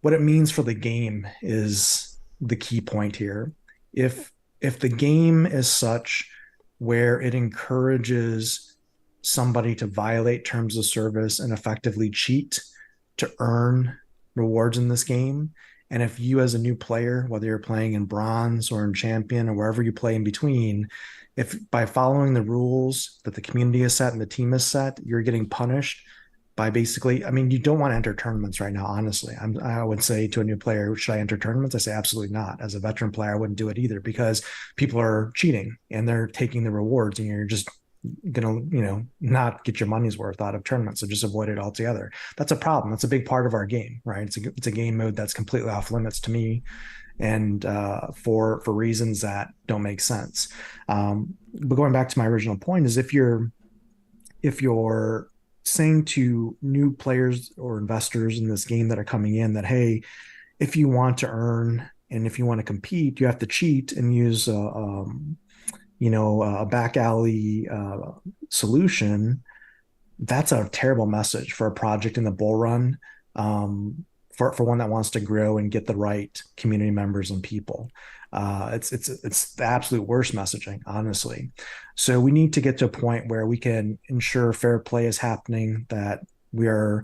what it means for the game is the key point here. If the game is such where it encourages somebody to violate terms of service and effectively cheat to earn rewards in this game, and if you as a new player, whether you're playing in bronze or in champion or wherever you play in between, if by following the rules that the community has set and the team has set, you're getting punished by basically, I mean, you don't want to enter tournaments right now, honestly. I would say to a new player, should I enter tournaments? I say absolutely not. As a veteran player, I wouldn't do it either because people are cheating and they're taking the rewards and you're just gonna, not get your money's worth out of tournaments. So just avoid it altogether. That's a problem. That's a big part of our game, right? It's a game mode that's completely off limits to me, and for reasons that don't make sense. But going back to my original point is if you're saying to new players or investors in this game that are coming in that, hey, if you want to earn and if you want to compete, you have to cheat and use a back alley solution. That's a terrible message for a project in the bull run, for one that wants to grow and get the right community members and people. It's the absolute worst messaging, honestly. So we need to get to a point where we can ensure fair play is happening, that we are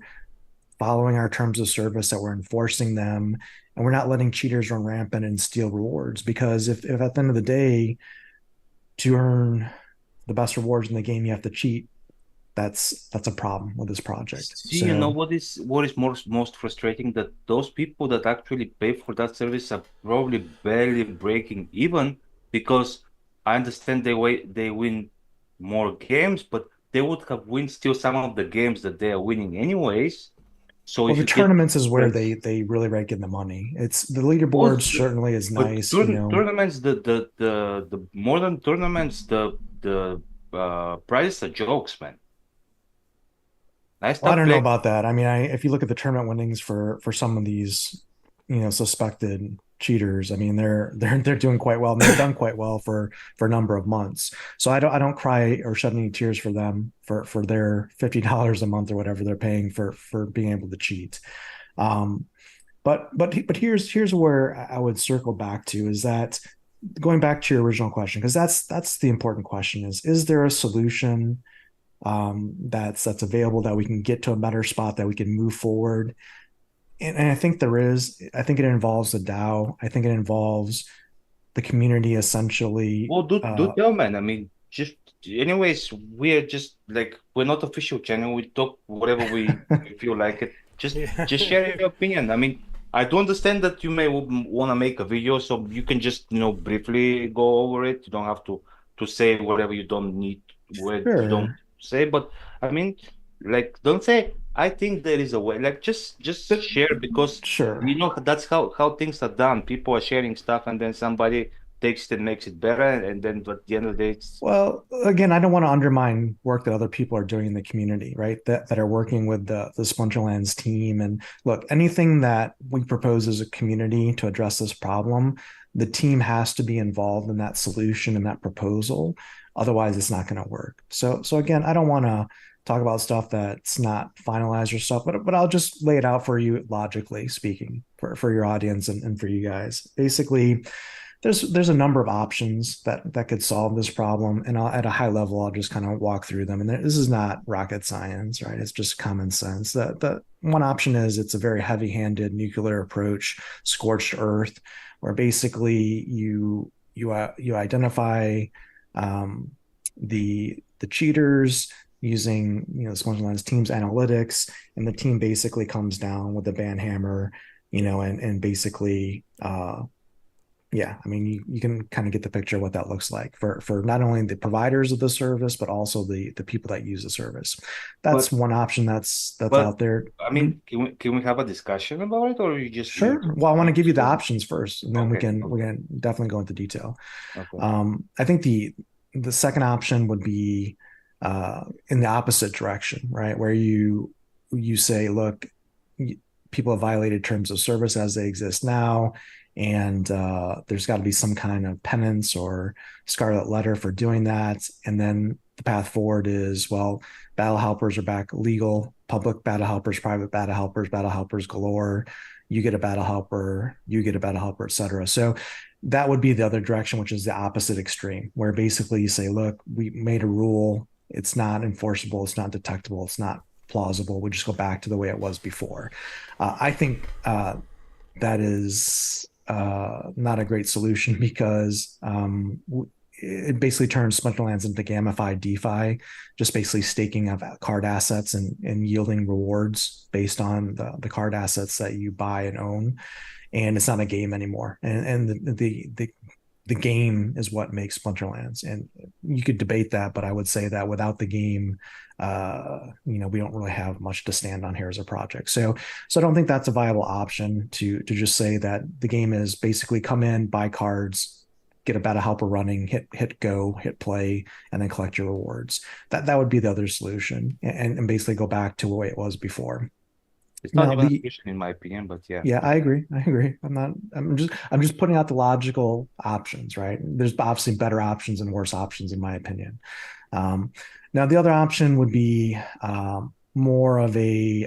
following our terms of service, that we're enforcing them, and we're not letting cheaters run rampant and steal rewards. Because if at the end of the day, to earn the best rewards in the game, you have to cheat, that's a problem with this project. See, you know So, what is most frustrating? That those people that actually pay for that service are probably barely breaking even, because I understand they win more games, but they would have win still some of the games that they are winning anyways. So well, if the you get tournaments is where like they really rake in the money. It's the leaderboards also, certainly is but nice, you know. tournaments, the modern tournaments, the prizes are jokes, man. I Well, I stopped don't know playing. about that. I mean, if you look at the tournament winnings for some of these, suspected cheaters, I mean, they're doing quite well, and they've done quite well for a number of months. So I don't cry or shed any tears for them for their $50 a month or whatever they're paying for being able to cheat. Um, but here's where I would circle back to, is that going back to your original question, because that's the important question, is there a solution that's available, that we can get to a better spot, that we can move forward? And I think there is. I think it involves the DAO. I think it involves the community essentially. Well, do tell, man. I mean, just anyways, we're just like we're not official channel. We talk whatever we feel like it. Just Yeah. share your opinion. I mean, I do understand that you may want to make a video, so you can just briefly go over it. You don't have to say whatever you don't need, where you don't Sure, say. But I mean, like, don't say. I think there is a way. Like, just share, because sure. that's how things are done. People are sharing stuff, and then somebody takes it and makes it better, and then at the end of the day, it's Well, again, I don't want to undermine work that other people are doing in the community, right? That are working with the Splinterlands team. And look, anything that we propose as a community to address this problem, the team has to be involved in that solution and that proposal. Otherwise, it's not going to work. So again, I don't want to talk about stuff that's not finalized or stuff, but I'll just lay it out for you logically speaking, for your audience and for you guys. Basically, there's a number of options that could solve this problem, and at a high level, I'll just kind of walk through them. And this is not rocket science, right? It's just common sense. The one option is, it's a very heavy-handed nuclear approach, scorched earth, where basically you identify um, the cheaters using Spongebob team's analytics, and the team basically comes down with a ban hammer, and basically yeah, I mean, you can kind of get the picture of what that looks like for not only the providers of the service, but also the people that use the service. That's but one option that's but out there. I Mhm. mean, can we have a discussion about it, or you Sure. just Well, I want to want give to you the say options first, and then we okay, can we okay, can definitely go into detail. okay. I think the second option would be in the opposite direction, right? Where you say, look, people have violated terms of service as they exist now, and there's got to be some kind of penance or scarlet letter for doing that. And then the path forward is, well, battle helpers are back legal, public battle helpers, private battle helpers galore. You get a battle helper, you get a battle helper, et cetera. So that would be the other direction, which is the opposite extreme, where basically you say, look, we made a rule, it's not enforceable, it's not detectable, it's not plausible. We just go back to the way it was before. I think that is not a great solution, because it basically turns Splinterlands into gamified DeFi, just basically staking of card assets and yielding rewards based on the card assets that you buy and own. And it's not a game anymore. And the game is what makes Splinterlands. And you could debate that, but I would say that without the game, we don't really have much to stand on here as a project. So I don't think that's a viable option to just say that the game is basically come in, buy cards, get a battle helper running, hit go, hit play, and then collect your rewards. That would be the other solution, and basically go back to the way it was before. It's not Now even a the solution in my opinion, but yeah. Yeah, I agree. I agree. I'm just putting out the logical options, right? There's obviously better options and worse options, in my opinion. Um, Now the other option would be more of a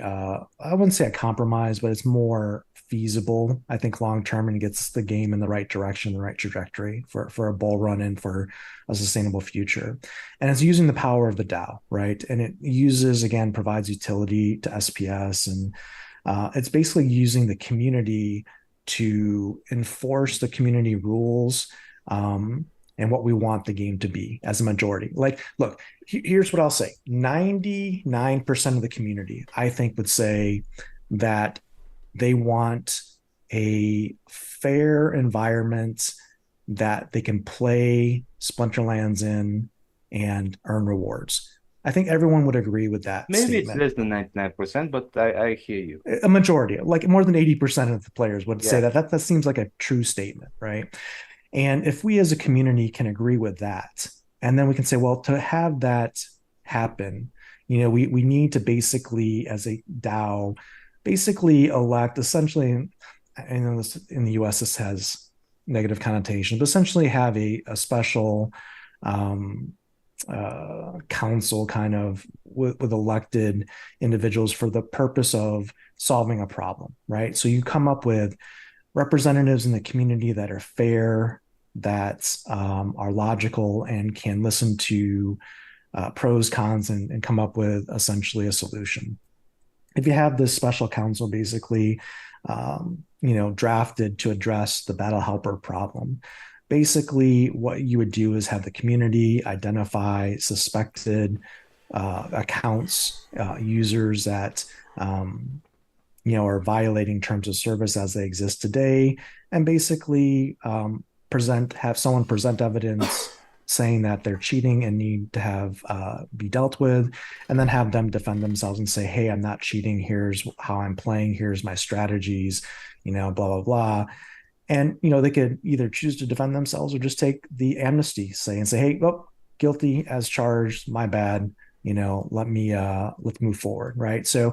I wouldn't say a compromise, but it's more feasible, I think, long term, and gets the game in the right direction, the right trajectory for a bull run and for a sustainable future. And it's using the power of the DAO, right? And it uses, again, provides utility to SPS, and it's basically using the community to enforce the community rules, and what we want the game to be as a majority. Like, look, here's what I'll say: 99% of the community, I think, would say that they want a fair environment that they can play Splinterlands in and earn rewards. I think everyone would agree with that Maybe it's statement. less than 99%, but I hear you. A majority, like more than 80% of the players would say Yeah. that seems like a true statement, right? And if we as a community can agree with that, and then we can say, well, to have that happen, we need to basically, as a DAO, basically elect essentially, I know this in the US, this has negative connotations, but essentially have a special um, council kind of with elected individuals for the purpose of solving a problem, right? So you come up with representatives in the community that are fair, that are logical, and can listen to pros, cons, and come up with essentially a solution. If you have this special counsel basically, drafted to address the battle helper problem, basically what you would do is have the community identify suspected accounts, users that are violating terms of service as they exist today, and basically have someone present evidence saying that they're cheating and need to have be dealt with, and then have them defend themselves and say, hey, I'm not cheating, here's how I'm playing, here's my strategies, blah blah blah. And they could either choose to defend themselves or just take the amnesty, say, hey, well, guilty as charged, my bad, let's move forward, right? So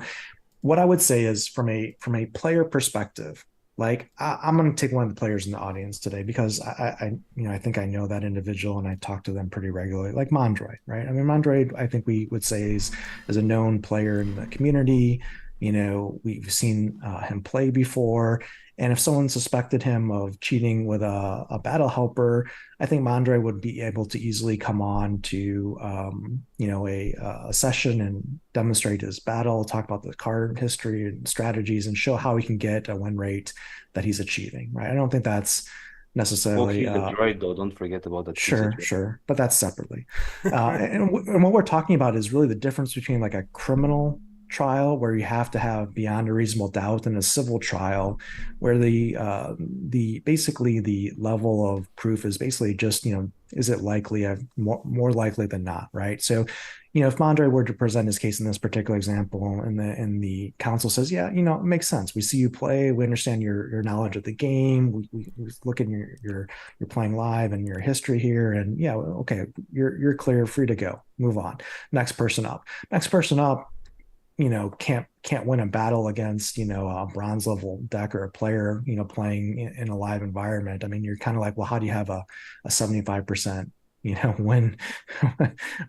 what I would say is, from a player perspective, like I'm going to take one of the players in the audience today, because I think I know that individual and I talk to them pretty regularly, like Mondroid, right? I mean, Mondroid, I think we would say is a known player in the community. We've seen him play before. And if someone suspected him of cheating with a battle helper, I think Mondre would be able to easily come on to, a session and demonstrate his battle, talk about the card history and strategies, and show how he can get a win rate that he's achieving, right? I don't think that's Well, necessarily he's a droid, though. Don't forget about that. He's a droid. sure, but that's separately. And what we're talking about is really the difference between like a criminal trial, where you have to have beyond a reasonable doubt, and a civil trial where the basically the level of proof is basically just, is it likely, more likely than not, right? So if Mondre were to present his case in this particular example, and the council says, yeah, it makes sense, we see you play, we understand your knowledge of the game, we look at your playing live and your history here, and yeah, okay, you're clear, free to go, move on, next person up. Can't win a battle against a bronze level deck or a player playing in a live environment. I mean, you're kind of like, well, how do you have a 75% win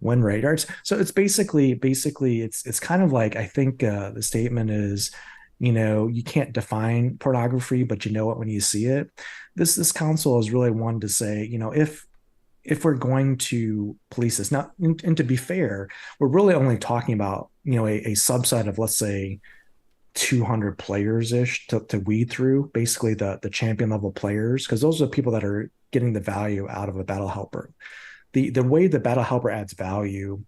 win rate? So it's basically it's kind of like, I think the statement is, you can't define pornography, but you know it when you see it. This council is really one to say, if we're going to police this now, and to be fair, we're really only talking about a subset of, let's say, 200 players ish to weed through, basically the champion level players, because those are the people that are getting the value out of a battle helper. The way the battle helper adds value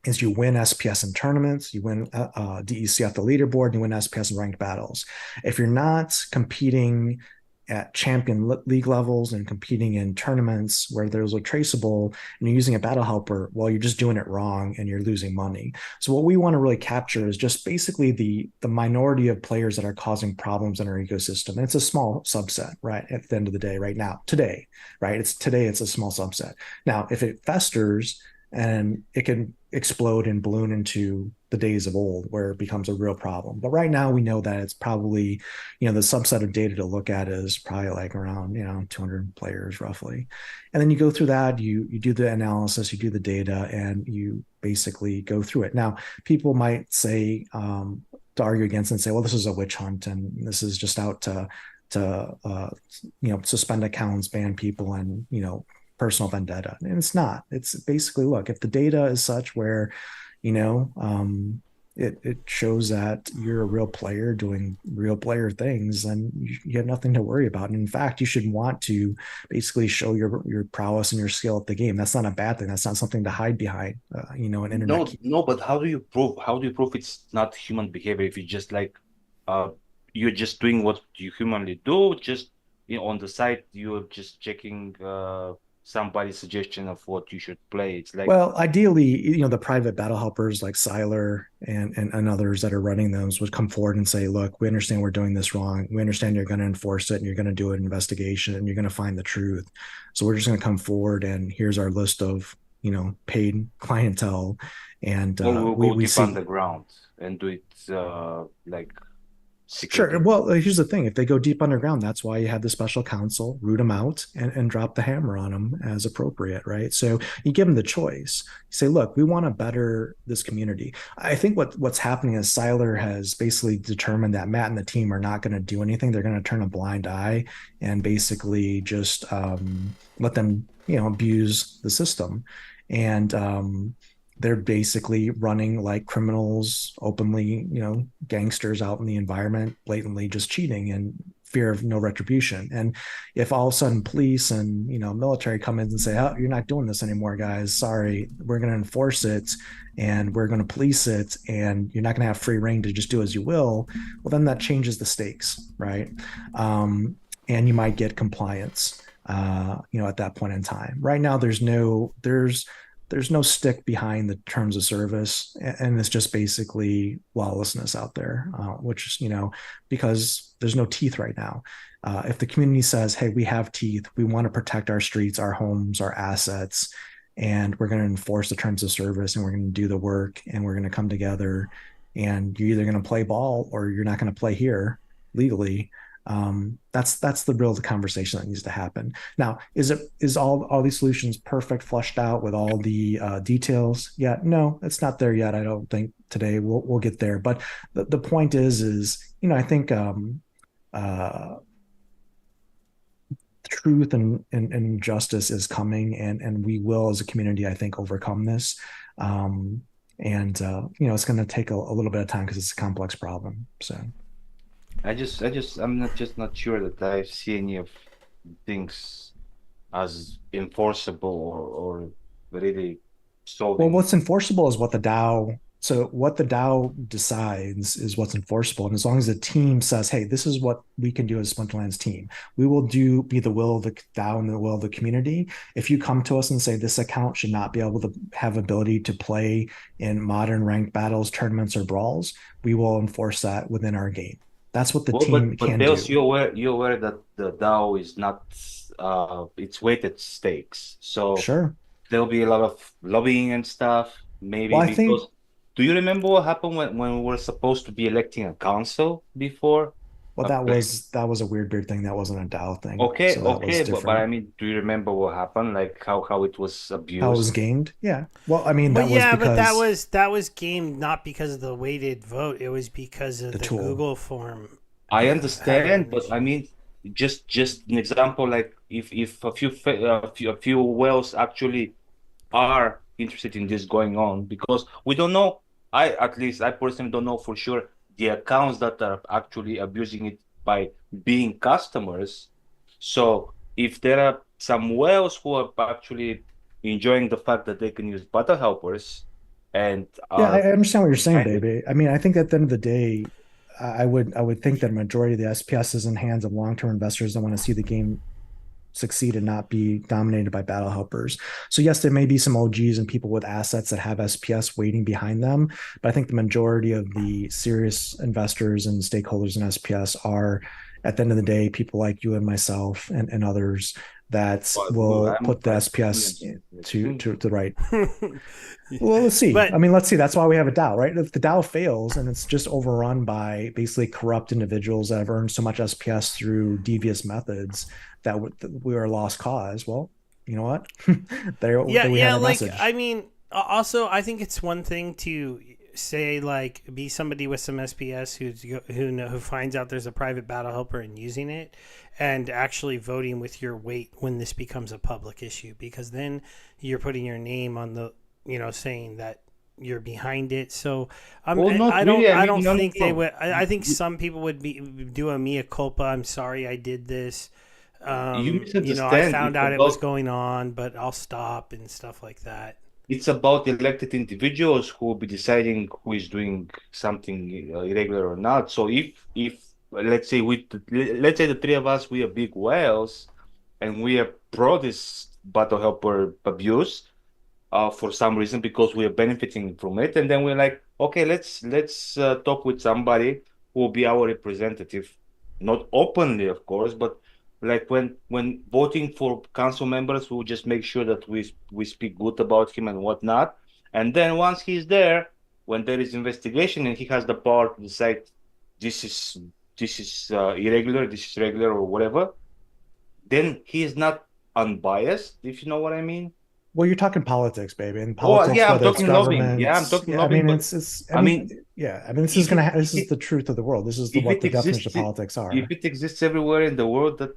is you win SPS in tournaments, you win DEC off the leaderboard, and you win SPS in ranked battles. If you're not competing at champion league levels and competing in tournaments where those are traceable, and you're using a battle helper, well, you're just doing it wrong and you're losing money. So what we want to really capture is just basically the minority of players that are causing problems in our ecosystem. And it's a small subset, right? At the end of the day, right now, today, right? It's a small subset. Now, if it festers and it can explode and balloon into the days of old where it becomes a real problem. But right now we know that it's probably, the subset of data to look at is probably like around, 200 players roughly. And then you go through that, you do the analysis, you do the data, and you basically go through it. Now, people might say, to argue against and say, well, this is a witch hunt and this is just out to suspend accounts, ban people, and personal vendetta. And it's not. It's basically, look, if the data is such where you know it shows that you're a real player doing real player things, then you have nothing to worry about. And in fact, you should want to basically show your prowess and your skill at the game. That's not a bad thing. That's not something to hide behind. An internet. No, but how do you prove? How do you prove it's not human behavior if you just like, uh, you're just doing what you humanly do? Just on the side, you're just checking somebody's suggestion of what you should play. It's like, Well, ideally, the private battle helpers like Siler and others that are running those would come forward and say, look, we understand we're doing this wrong. We understand you're going to enforce it and you're going to do an investigation and you're going to find the truth. So we're just going to come forward and here's our list of, paid clientele. And or we'll go we deep see. underground and do it like Sure. secretly. Well, here's the thing. If they go deep underground, that's why you have the special counsel, root them out and drop the hammer on them as appropriate, right? So you give them the choice. You say, look, we want to better this community. I think what's happening is Siler has basically determined that Matt and the team are not going to do anything. They're going to turn a blind eye and basically just let them, abuse the system. And they're basically running like criminals openly, gangsters out in the environment, blatantly just cheating and fear of no retribution. And if all of a sudden police and military come in and say, oh, you're not doing this anymore, guys, sorry, we're going to enforce it and we're going to police it and you're not going to have free reign to just do as you will, well, then that changes the stakes, right? And you might get compliance at that point in time. Right now there's no stick behind the terms of service, and it's just basically lawlessness out there, which is, because there's no teeth right now. If the community says, hey, we have teeth, we want to protect our streets, our homes, our assets, and we're going to enforce the terms of service and we're going to do the work and we're going to come together and you're either going to play ball or you're not going to play here legally. That's the real conversation that needs to happen. Now, is all these solutions perfect, flushed out with all the details? Yeah, no, it's not there yet. I don't think today we'll get there. But the point is I think truth and justice is coming, and we will as a community, I think, overcome this. And it's going to take a little bit of time because it's a complex problem. So. I'm not sure that I see any of things as enforceable or really Well, solving. what's enforceable is what the DAO. So what the DAO decides is what's enforceable, and as long as the team says, "Hey, this is what we can do as Splinterlands team. We will be the will of the DAO and the will of the community." If you come to us and say this account should not be able to have ability to play in modern ranked battles, tournaments, or brawls, we will enforce that within our game. That's what the Well, team but can Dales, do. you're aware that the DAO is not it's weighted stakes. So Sure. there'll be a lot of lobbying and stuff, maybe Well, I think because do you remember what happened when we were supposed to be electing a council before? well Uh, that was a weird thing. That wasn't a DAO thing, okay, so that was okay, but I different. mean, do you remember what happened? Like how it was How it was abused? gamed? Yeah. Well, I mean, But that was yeah, but that because was that was game not because of the weighted vote. It was because of the the tool. Google form I having understand, an but issue. I mean, just an example, like if a few whales actually are interested in this going on, because we don't know. At least I personally don't know for sure the accounts that are actually abusing it by being customers. So if there are some whales who are actually enjoying the fact that they can use bottle helpers and Yeah, I are understand what you're saying, behind it, baby. I mean, I think at the end of the day, I would think that a majority of the SPS is in hands of long-term investors that want to see the game succeed and not be dominated by battle helpers. So yes, there may be some OGs and people with assets that have SPS waiting behind them, but I think the majority of the serious investors and stakeholders in SPS are, at the end of the day, people like you and myself and others that But will I'm put the I SPS to the right. Well, let's see. I But mean, let's see. That's why we have a DAO, right? If the DAO fails and it's just overrun by basically corrupt individuals that have earned so much SPS through devious methods that we are a lost cause, well, you know what? there we have yeah, our like message. I mean, also I think it's one thing to say like be somebody with some SPS who finds out there's a private battle helper and using it, and actually voting with your weight when this becomes a public issue, because then you're putting your name on the, saying that you're behind it. So Well, not really. I I mean, don't no, no, think they no. would. I think some people would be do a mea culpa. I'm sorry I did this. You I misunderstand. found out it was going on, but I'll stop and stuff like that. It's about elected individuals who will be deciding who is doing something irregular or not. So if let's say let's say the three of us we are big whales and we are pro this battle helper abuse, for some reason because we are benefiting from it, and then we're like, okay, let's talk with somebody who will be our representative, not openly, of course, but like when voting for council members, we'll just make sure that we speak good about him and whatnot, and then once he's there, when there is investigation and he has the power to decide this is this is irregular, this is regular or whatever, then he is not unbiased, if you know what I mean. Well, you're talking politics, baby, and Oh, politics, yeah, I'm whether it's talking lobbying. Yeah, I'm governments. talking Yeah, I lobbying, mean, but it's. I I mean, mean, yeah, I mean, if it this if is it the truth of the world. This is if what it the definition of exists politics if are. it exists everywhere in the world, that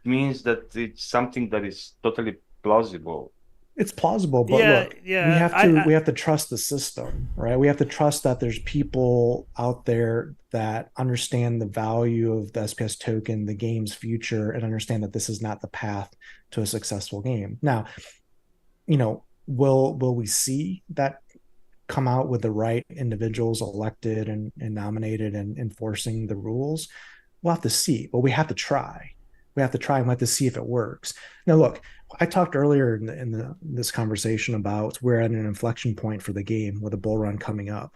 means that it's something that is totally plausible. It's plausible, but Yeah, look, yeah. we have to trust the system, right? We have to trust that there's people out there that understand the value of the SPS token, the game's future, and understand that this is not the path to a successful game. Now, will we see that come out with the right individuals elected and nominated and enforcing the rules? We'll have to see, but we have to try. We have to try and we have to see if it works. Now, look, I talked earlier in this conversation about we're at an inflection point for the game with a bull run coming up.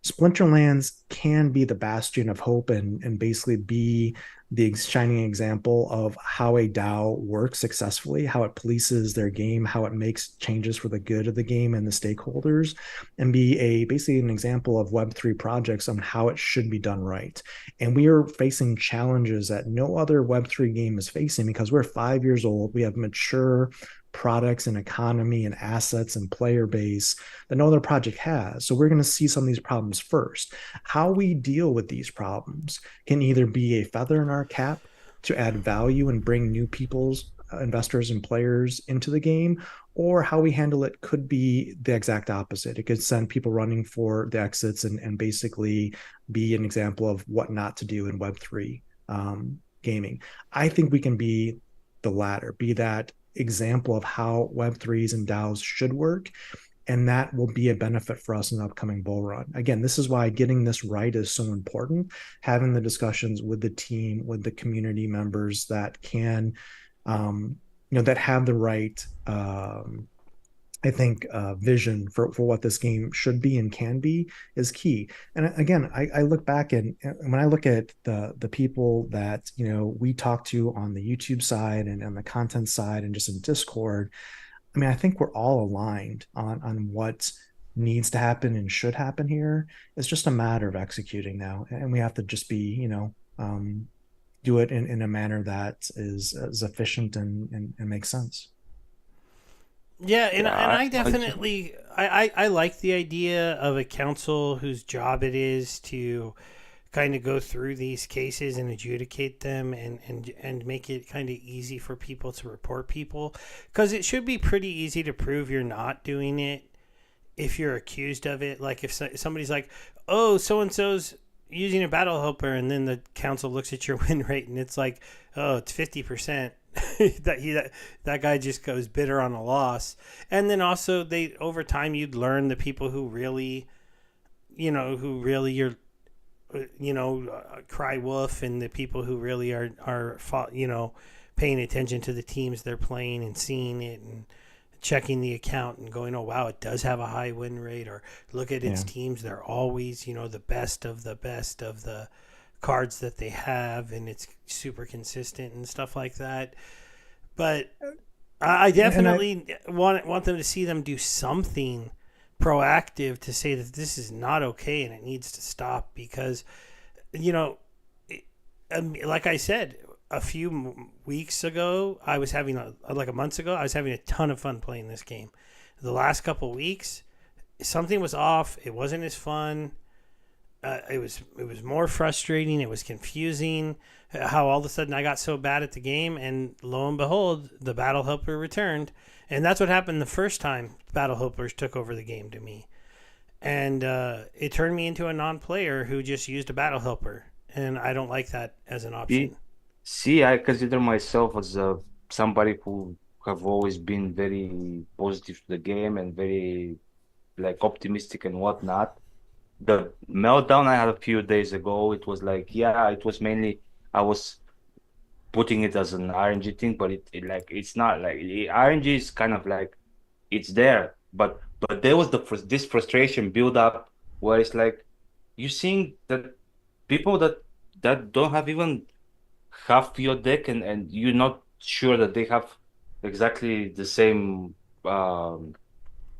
Splinterlands can be the bastion of hope and basically be the shining example of how a DAO works successfully, how it polices their game, how it makes changes for the good of the game and the stakeholders, and be basically an example of Web3 projects on how it should be done right. And we are facing challenges that no other Web3 game is facing because we're 5 years old. We have mature products and economy and assets and player base that no other project has. So we're going to see some of these problems first. How we deal with these problems can either be a feather in our cap to add value and bring new people's investors and players into the game, or how we handle it could be the exact opposite. It could send people running for the exits and basically be an example of what not to do in Web3 gaming. I think we can be the latter, be that example of how Web3s and DAOs should work. And that will be a benefit for us in the upcoming bull run. Again, this is why getting this right is so important. Having the discussions with the team, with the community members that can, that have the right, I think, vision for what this game should be and can be is key. And again, I look back and when I look at the people that we talk to on the YouTube side and on the content side and just in Discord, I mean, I think we're all aligned on what needs to happen and should happen here. It's just a matter of executing now, and we have to just be, do it in a manner that is efficient and makes sense. Yeah, and Yeah, I definitely I like the idea of a council whose job it is to kind of go through these cases and adjudicate them and make it kind of easy for people to report people, because it should be pretty easy to prove you're not doing it if you're accused of it. Like if somebody's like, oh, so and so's using a battle helper, and then the council looks at your win rate and it's like, oh, it's 50%. that guy just goes bitter on a loss. And then also they over time you'd learn the people who really you're cry wolf, and the people who really are paying attention to the teams they're playing and seeing it and checking the account and going, oh wow, it does have a high win rate, or look at its teams, they're always the best of the cards that they have, and it's super consistent and stuff like that. But I And I definitely want them to see them do something proactive to say that this is not okay and it needs to stop because you know, like I said, a few weeks ago, I was having like a month ago, I was having a ton of fun playing this game. The last couple weeks, something was off. It wasn't as fun. It was more frustrating. It was confusing. How all of a sudden I got so bad at the game, and lo and behold, the battle helper returned, and that's what happened the first time battle helpers took over the game to me, and it turned me into a non-player who just used a battle helper, and I don't like that as an See, option. see, I consider myself as somebody who have always been very positive to the game and very like optimistic and whatnot. The meltdown I had a few days ago, it was like, yeah, it was mainly I was putting it as an RNG thing, but it like it's not like RNG is kind of like it's there, but there was this frustration build up where it's like you seeing that people that don't have even half your deck and you're not sure that they have exactly the same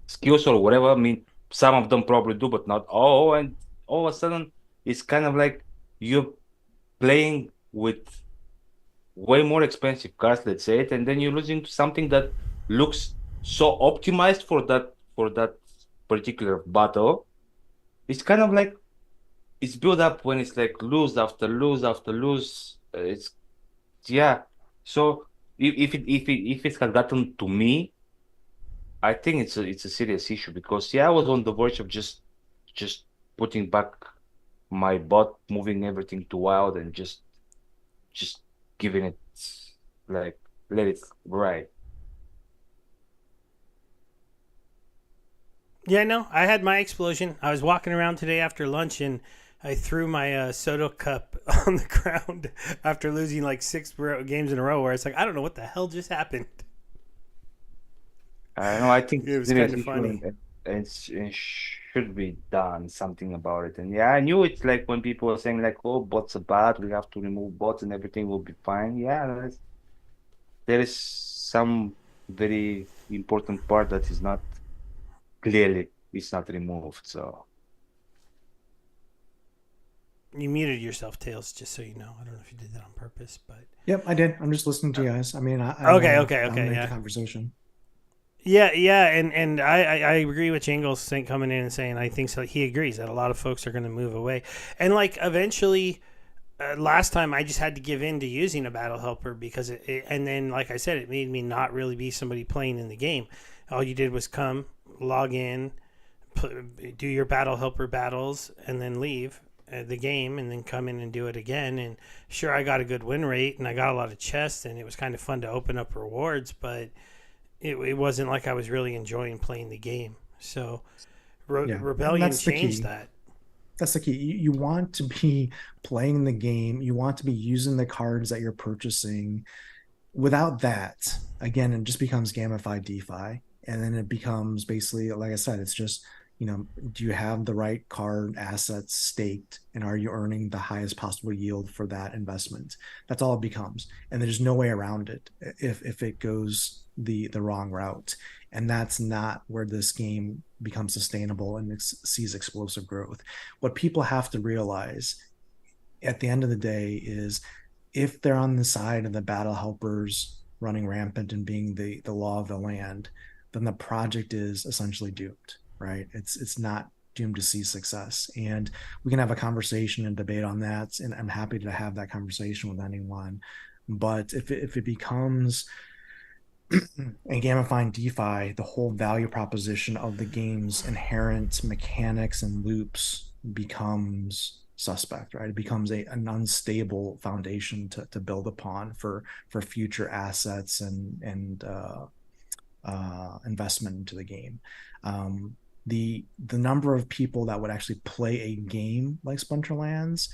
skills or whatever. I mean, some of them probably do, but not all. And all of a sudden, it's kind of like you're playing with way more expensive cards, let's say it, and then you're losing to something that looks so optimized for that particular battle. It's kind of like it's built up when it's like lose after lose after lose. It's yeah. So if it has gotten to me, I think it's a serious issue because yeah, I was on the verge of just putting back my bot, moving everything to wild, and just giving it like let it ride. Yeah, no, I had my explosion. I was walking around today after lunch and I threw my soda cup on the ground after losing like games in a row. Where it's like I don't know what the hell just happened. I know. I think It it's a was serious kind of issue, funny. it should be done something about it. And yeah, I knew it's like when people are saying like, "Oh, bots are bad. We have to remove bots, and everything will be fine." Yeah, there is some very important part that is not clearly it's not removed. So You muted yourself, Tails, just so you know. I don't know if you did that on purpose, but Yep, I did. I'm just listening to you guys. I mean, I don't okay, want to okay, okay, dominate the yeah. conversation. Yeah, and I agree with Jingles saying coming in and saying I think so. He agrees that a lot of folks are going to move away, and like eventually, last time I just had to give in to using a battle helper because and then like I said, it made me not really be somebody playing in the game. All you did was come, log in, do your battle helper battles, and then leave the game, and then come in and do it again. And sure, I got a good win rate, and I got a lot of chests, and it was kind of fun to open up rewards, but it wasn't like I was really enjoying playing the game. So Yeah, and Rebellion that's the changed key. that. That's the key. You want to be playing the game. You want to be using the cards that you're purchasing. Without that, again, it just becomes gamified DeFi. And then it becomes basically, like I said, it's just, do you have the right card assets staked and are you earning the highest possible yield for that investment? That's all it becomes. And there's no way around it if it goes the wrong route. And that's not where this game becomes sustainable and sees explosive growth. What people have to realize at the end of the day is if they're on the side of the battle helpers running rampant and being the law of the land, then the project is essentially doomed, right? It's not doomed to see success. And we can have a conversation and debate on that. And I'm happy to have that conversation with anyone. But if it becomes and gamifying DeFi, the whole value proposition of the game's inherent mechanics and loops becomes suspect, right? It becomes an unstable foundation to build upon for future assets and investment into the game. The number of people that would actually play a game like Splinterlands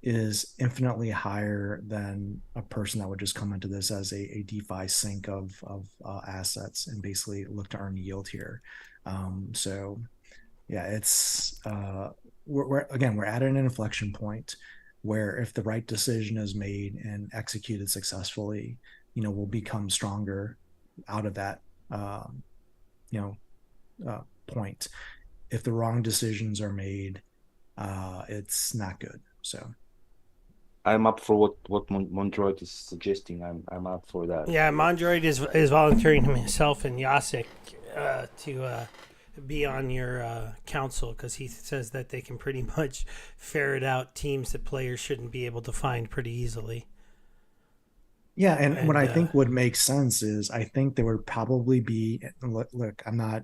is infinitely higher than a person that would just come into this as a DeFi sink of assets and basically look to earn yield here. So yeah, it's we're at an inflection point where if the right decision is made and executed successfully, will become stronger out of that, um, you know, point. If the wrong decisions are made, it's not good. So I'm up for what Mondroid is suggesting. I'm up for that. Yeah, Mondroid is volunteering himself and Yasik to be on your council because he says that they can pretty much ferret out teams that players shouldn't be able to find pretty easily. yeah, and what And I think would make sense is I think there would probably be look, I'm not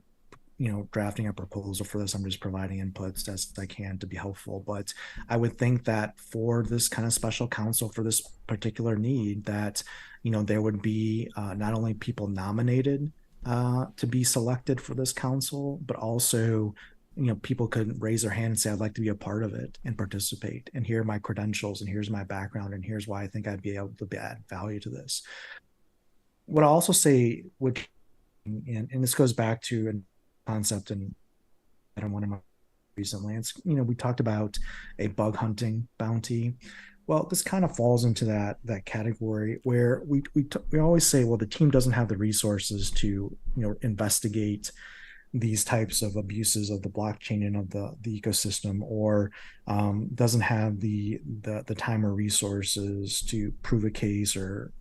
drafting a proposal for this. I'm just providing inputs as I can to be helpful. But I would think that for this kind of special counsel for this particular need, that there would be not only people nominated to be selected for this council, but also people could raise their hand and say, I'd like to be a part of it and participate. And here are my credentials, and here's my background, and here's why I think I'd be able to add value to this. What I also say, which and this goes back to a concept in one of my recently. It's we talked about a bug hunting bounty. Well, this kind of falls into that category where we always say, well, the team doesn't have the resources to investigate these types of abuses of the blockchain and of the ecosystem, or doesn't have the time or resources to prove a case or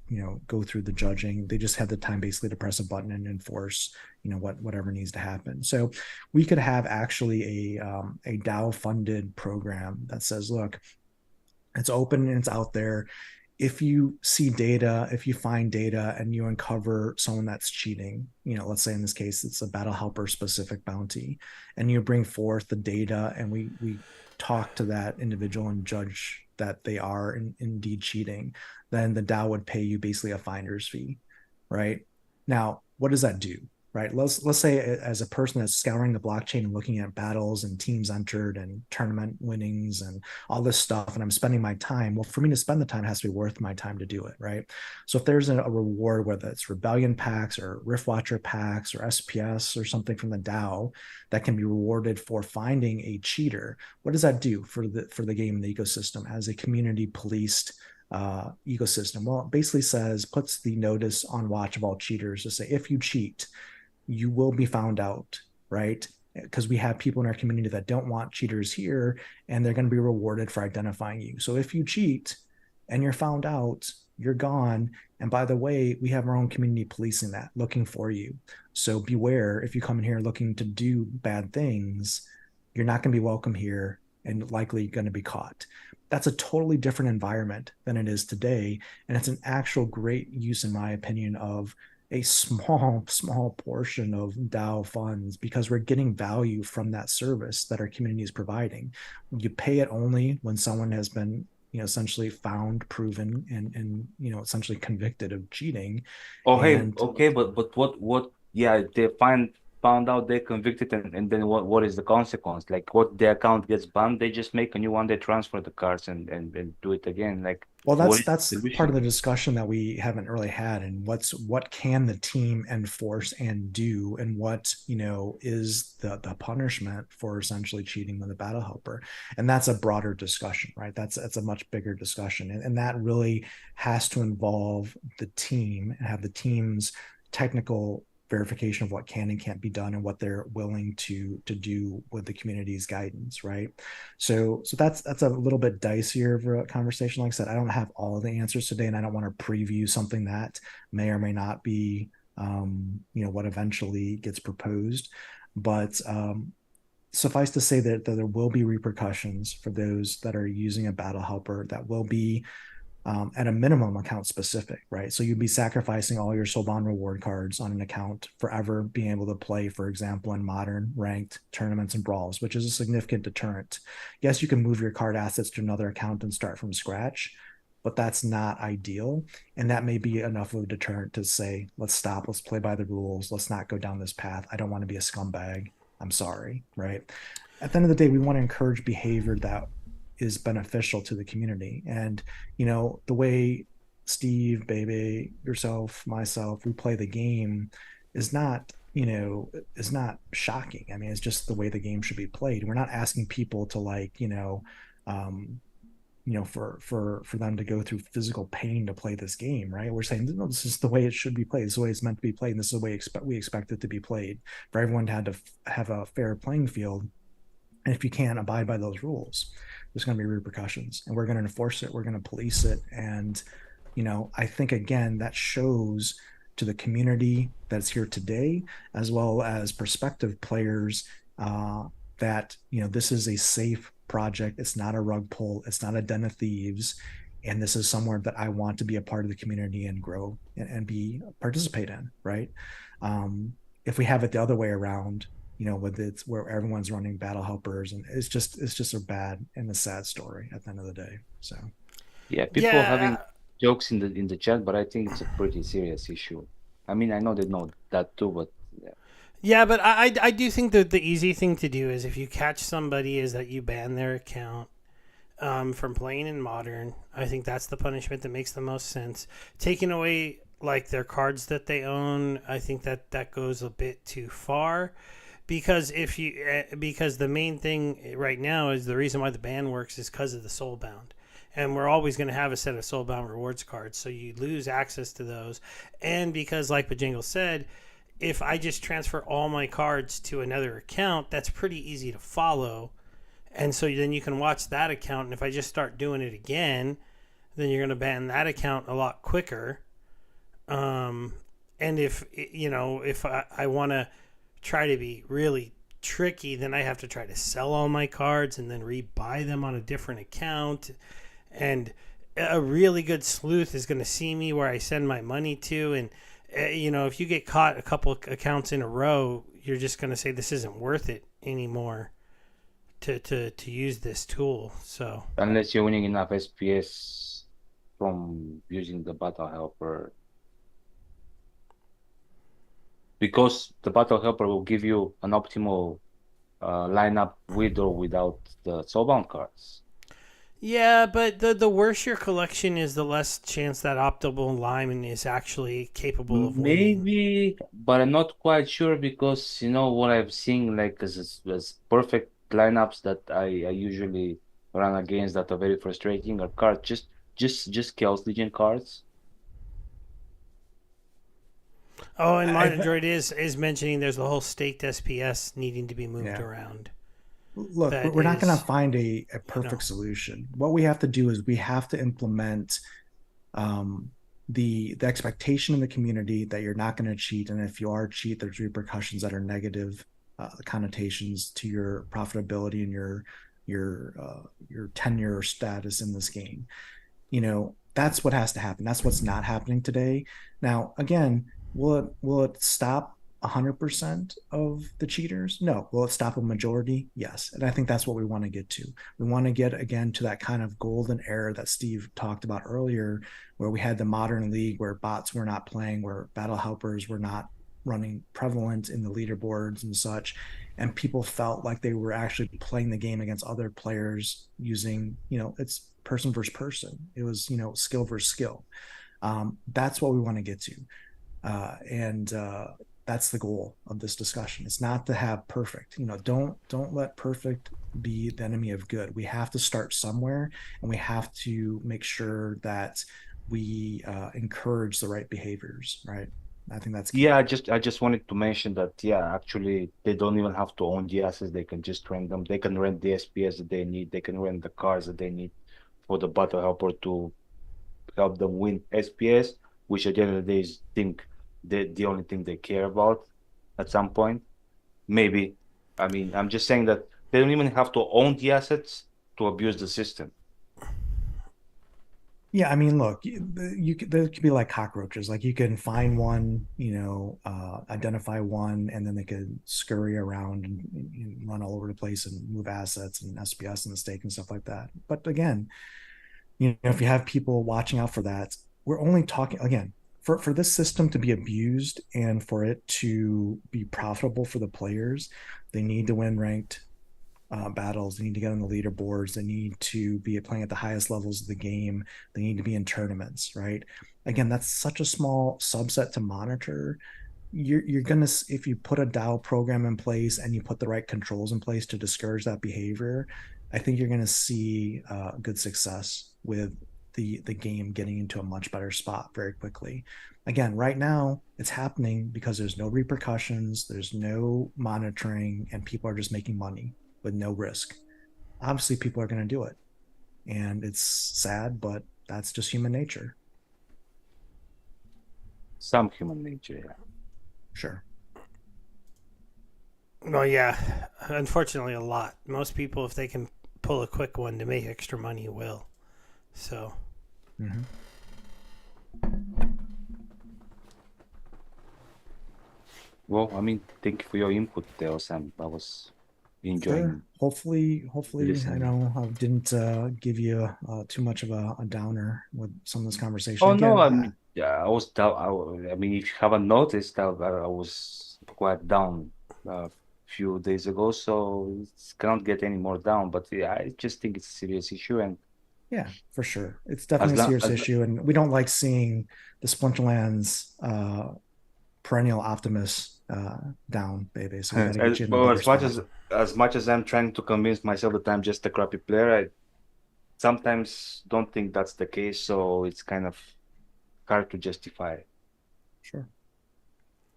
go through the judging. They just have the time basically to press a button and enforce whatever needs to happen. So we could have actually a DAO funded program that says, look, it's open and it's out there. If you see data, if you find data and you uncover someone that's cheating, let's say in this case, it's a battle helper specific bounty, and you bring forth the data and we talk to that individual and judge that they are indeed cheating, then the DAO would pay you basically a finder's fee, right? Now, what does that do? Right. Let's say as a person that's scouring the blockchain and looking at battles and teams entered and tournament winnings and all this stuff, and I'm spending my time. Well, for me to spend the time, it has to be worth my time to do it. Right. So if there's a reward, whether it's Rebellion packs or Rift Watcher packs or SPS or something from the DAO that can be rewarded for finding a cheater, what does that do for the game and the ecosystem as a community policed ecosystem? Well, it basically puts the notice on watch of all cheaters to say, if you cheat, you will be found out, right? Because we have people in our community that don't want cheaters here, and they're going to be rewarded for identifying you. So if you cheat and you're found out, you're gone. And by the way, we have our own community policing that, looking for you. So beware, if you come in here looking to do bad things, you're not going to be welcome here and likely going to be caught. That's a totally different environment than it is today. And it's an actual great use, in my opinion, of a small portion of DAO funds, because we're getting value from that service that our community is providing. You pay it only when someone has been essentially found, proven, and essentially convicted of cheating. Oh, hey, And okay, but what? Yeah, they found out they're convicted, and then what is the consequence? Like, what the account gets banned, they just make a new one, they transfer the cards and do it again. Like, well, what is that's the part of the solution? discussion that we haven't really had, and what can the team enforce and do, and what is the punishment for essentially cheating with a battle helper. And that's a broader discussion, right? That's a much bigger discussion, and that really has to involve the team and have the team's technical verification of what can and can't be done and what they're willing to do with the community's guidance, right? So that's a little bit dicier of a conversation. Like I said, I don't have all of the answers today, and I don't want to preview something that may or may not be what eventually gets proposed. But suffice to say that there will be repercussions for those that are using a battle helper, that will be at a minimum account specific, right? So you'd be sacrificing all your Soban reward cards on an account forever being able to play, for example, in modern ranked tournaments and brawls, which is a significant deterrent. Yes, you can move your card assets to another account and start from scratch, but that's not ideal. And that may be enough of a deterrent to say, let's stop, let's play by the rules, let's not go down this path. I don't want to be a scumbag. I'm sorry, right? At the end of the day, we want to encourage behavior that is beneficial to the community. And the way Steve, Bebe, yourself, myself, we play the game is not shocking. I mean, it's just the way the game should be played. We're not asking people to um for them to go through physical pain to play this game, right? We're saying, no, this is the way it should be played. This is the way it's meant to be played. And this is the way we expect it to be played, for everyone to have a fair playing field. And if you can't abide by those rules, there's going to be repercussions, and we're going to enforce it. We're going to police it. And, I think, again, that shows to the community that's here today, as well as prospective players, that, this is a safe project. It's not a rug pull. It's not a den of thieves. And this is somewhere that I want to be a part of the community and grow and participate in. Right. If we have it the other way around, with it's where everyone's running battle helpers, and it's just a bad and a sad story at the end of the day. So Yeah, people having Yeah, jokes in the chat, but I think it's a pretty serious issue. I mean, I know they know that too, but yeah. yeah, but I do think that the easy thing to do is if you catch somebody is that you ban their account from playing in modern. I think that's the punishment that makes the most sense. Taking away like their cards that they own, I think that that goes a bit too far. Because the main thing right now is the reason why the ban works is because of the soulbound, and we're always going to have a set of soulbound rewards cards, so you lose access to those. And because, like Bajangle said, if I just transfer all my cards to another account, that's pretty easy to follow, and so then you can watch that account. And if I just start doing it again, then you're going to ban that account a lot quicker. um, and if I want to try to be really tricky, then I have to try to sell all my cards and then rebuy them on a different account. And a really good sleuth is going to see me where I send my money to. And, if you get caught a couple accounts in a row, you're just going to say this isn't worth it anymore to use this tool. So, Unless you're winning enough SPS from using the battle helper, because the battle helper will give you an optimal lineup with or without the soulbound cards. yeah, but the worse your collection is, the less chance that optimal lineman is actually capable of winning. Maybe, but I'm not quite sure because what I've seen like as perfect lineups that I usually run against that are very frustrating are cards just Chaos Legion cards. Oh, and I, I Monodroid is mentioning there's the whole staked SPS needing to be moved yeah. around. Look, That we're not going to is, find a you know, perfect solution. What we have to do is we have to implement um, the expectation in the community that you're not going to cheat, and if you are cheat, there's repercussions that are negative connotations to your profitability and your tenure status in this game. That's what has to happen. That's what's not happening today. Now, again, will it stop 100% of the cheaters? No. Will it stop a majority? Yes. And I think that's what we want to get to. We want to get again to that kind of golden era that Steve talked about earlier, where we had the modern league where bots were not playing, where battle helpers were not running prevalent in the leaderboards and such, and people felt like they were actually playing the game against other players using, it's person versus person. It was, skill versus skill. That's what we want to get to. And That's the goal of this discussion. It's not to have perfect. Don't let perfect be the enemy of good. We have to start somewhere, and we have to make sure that we encourage the right behaviors. Right. I think that's key. Yeah, I just wanted to mention that, yeah, actually they don't even have to own the assets. They can just rent them. They can rent the SPS that they need. They can rent the cards that they need for the battle helper to help them win SPS, which at the end of the day is think the only thing they care about at some point. Maybe. I mean, I'm just saying that they don't even have to own the assets to abuse the system. Yeah, I mean, look, there could be like cockroaches. Like you can find one, identify one, and then they could scurry around and run all over the place and move assets and SPS and the stake and stuff like that. But again, if you have people watching out for that, we're only talking again for this system to be abused and for it to be profitable for the players. They need to win ranked battles. They need to get on the leaderboards. They need to be playing at the highest levels of the game. They need to be in tournaments, right? Again, that's such a small subset to monitor. You're gonna, if you put a DAO program in place and you put the right controls in place to discourage that behavior, I think you're going to see good success with the game getting into a much better spot very quickly. Again, right now it's happening because there's no repercussions, there's no monitoring, and people are just making money with no risk. Obviously, people are going to do it, and it's sad, but that's just human nature. Some human nature, yeah. Sure. Well, yeah, unfortunately, a lot. Most people, if they can pull a quick one to make extra money, will. So, Mm-hmm. Well, I mean, thank you for your input there, Sam. I was Sure. enjoying Hopefully, I listening. know I didn't give you too much of a downer with some of this conversation. Oh no, Again, I mean, yeah, I was down. I mean, if you haven't noticed, I was quite down a few days ago, so it cannot get any more down. But yeah, I just think it's a serious issue, and yeah, for sure, it's as definitely a long serious issue, and we don't like seeing the Splinterlands perennial optimists down, baby. So we got to get you in a well, better spot. as much as I'm trying to convince myself that I'm just a crappy player, I sometimes don't think that's the case. So it's kind of hard to justify. Sure.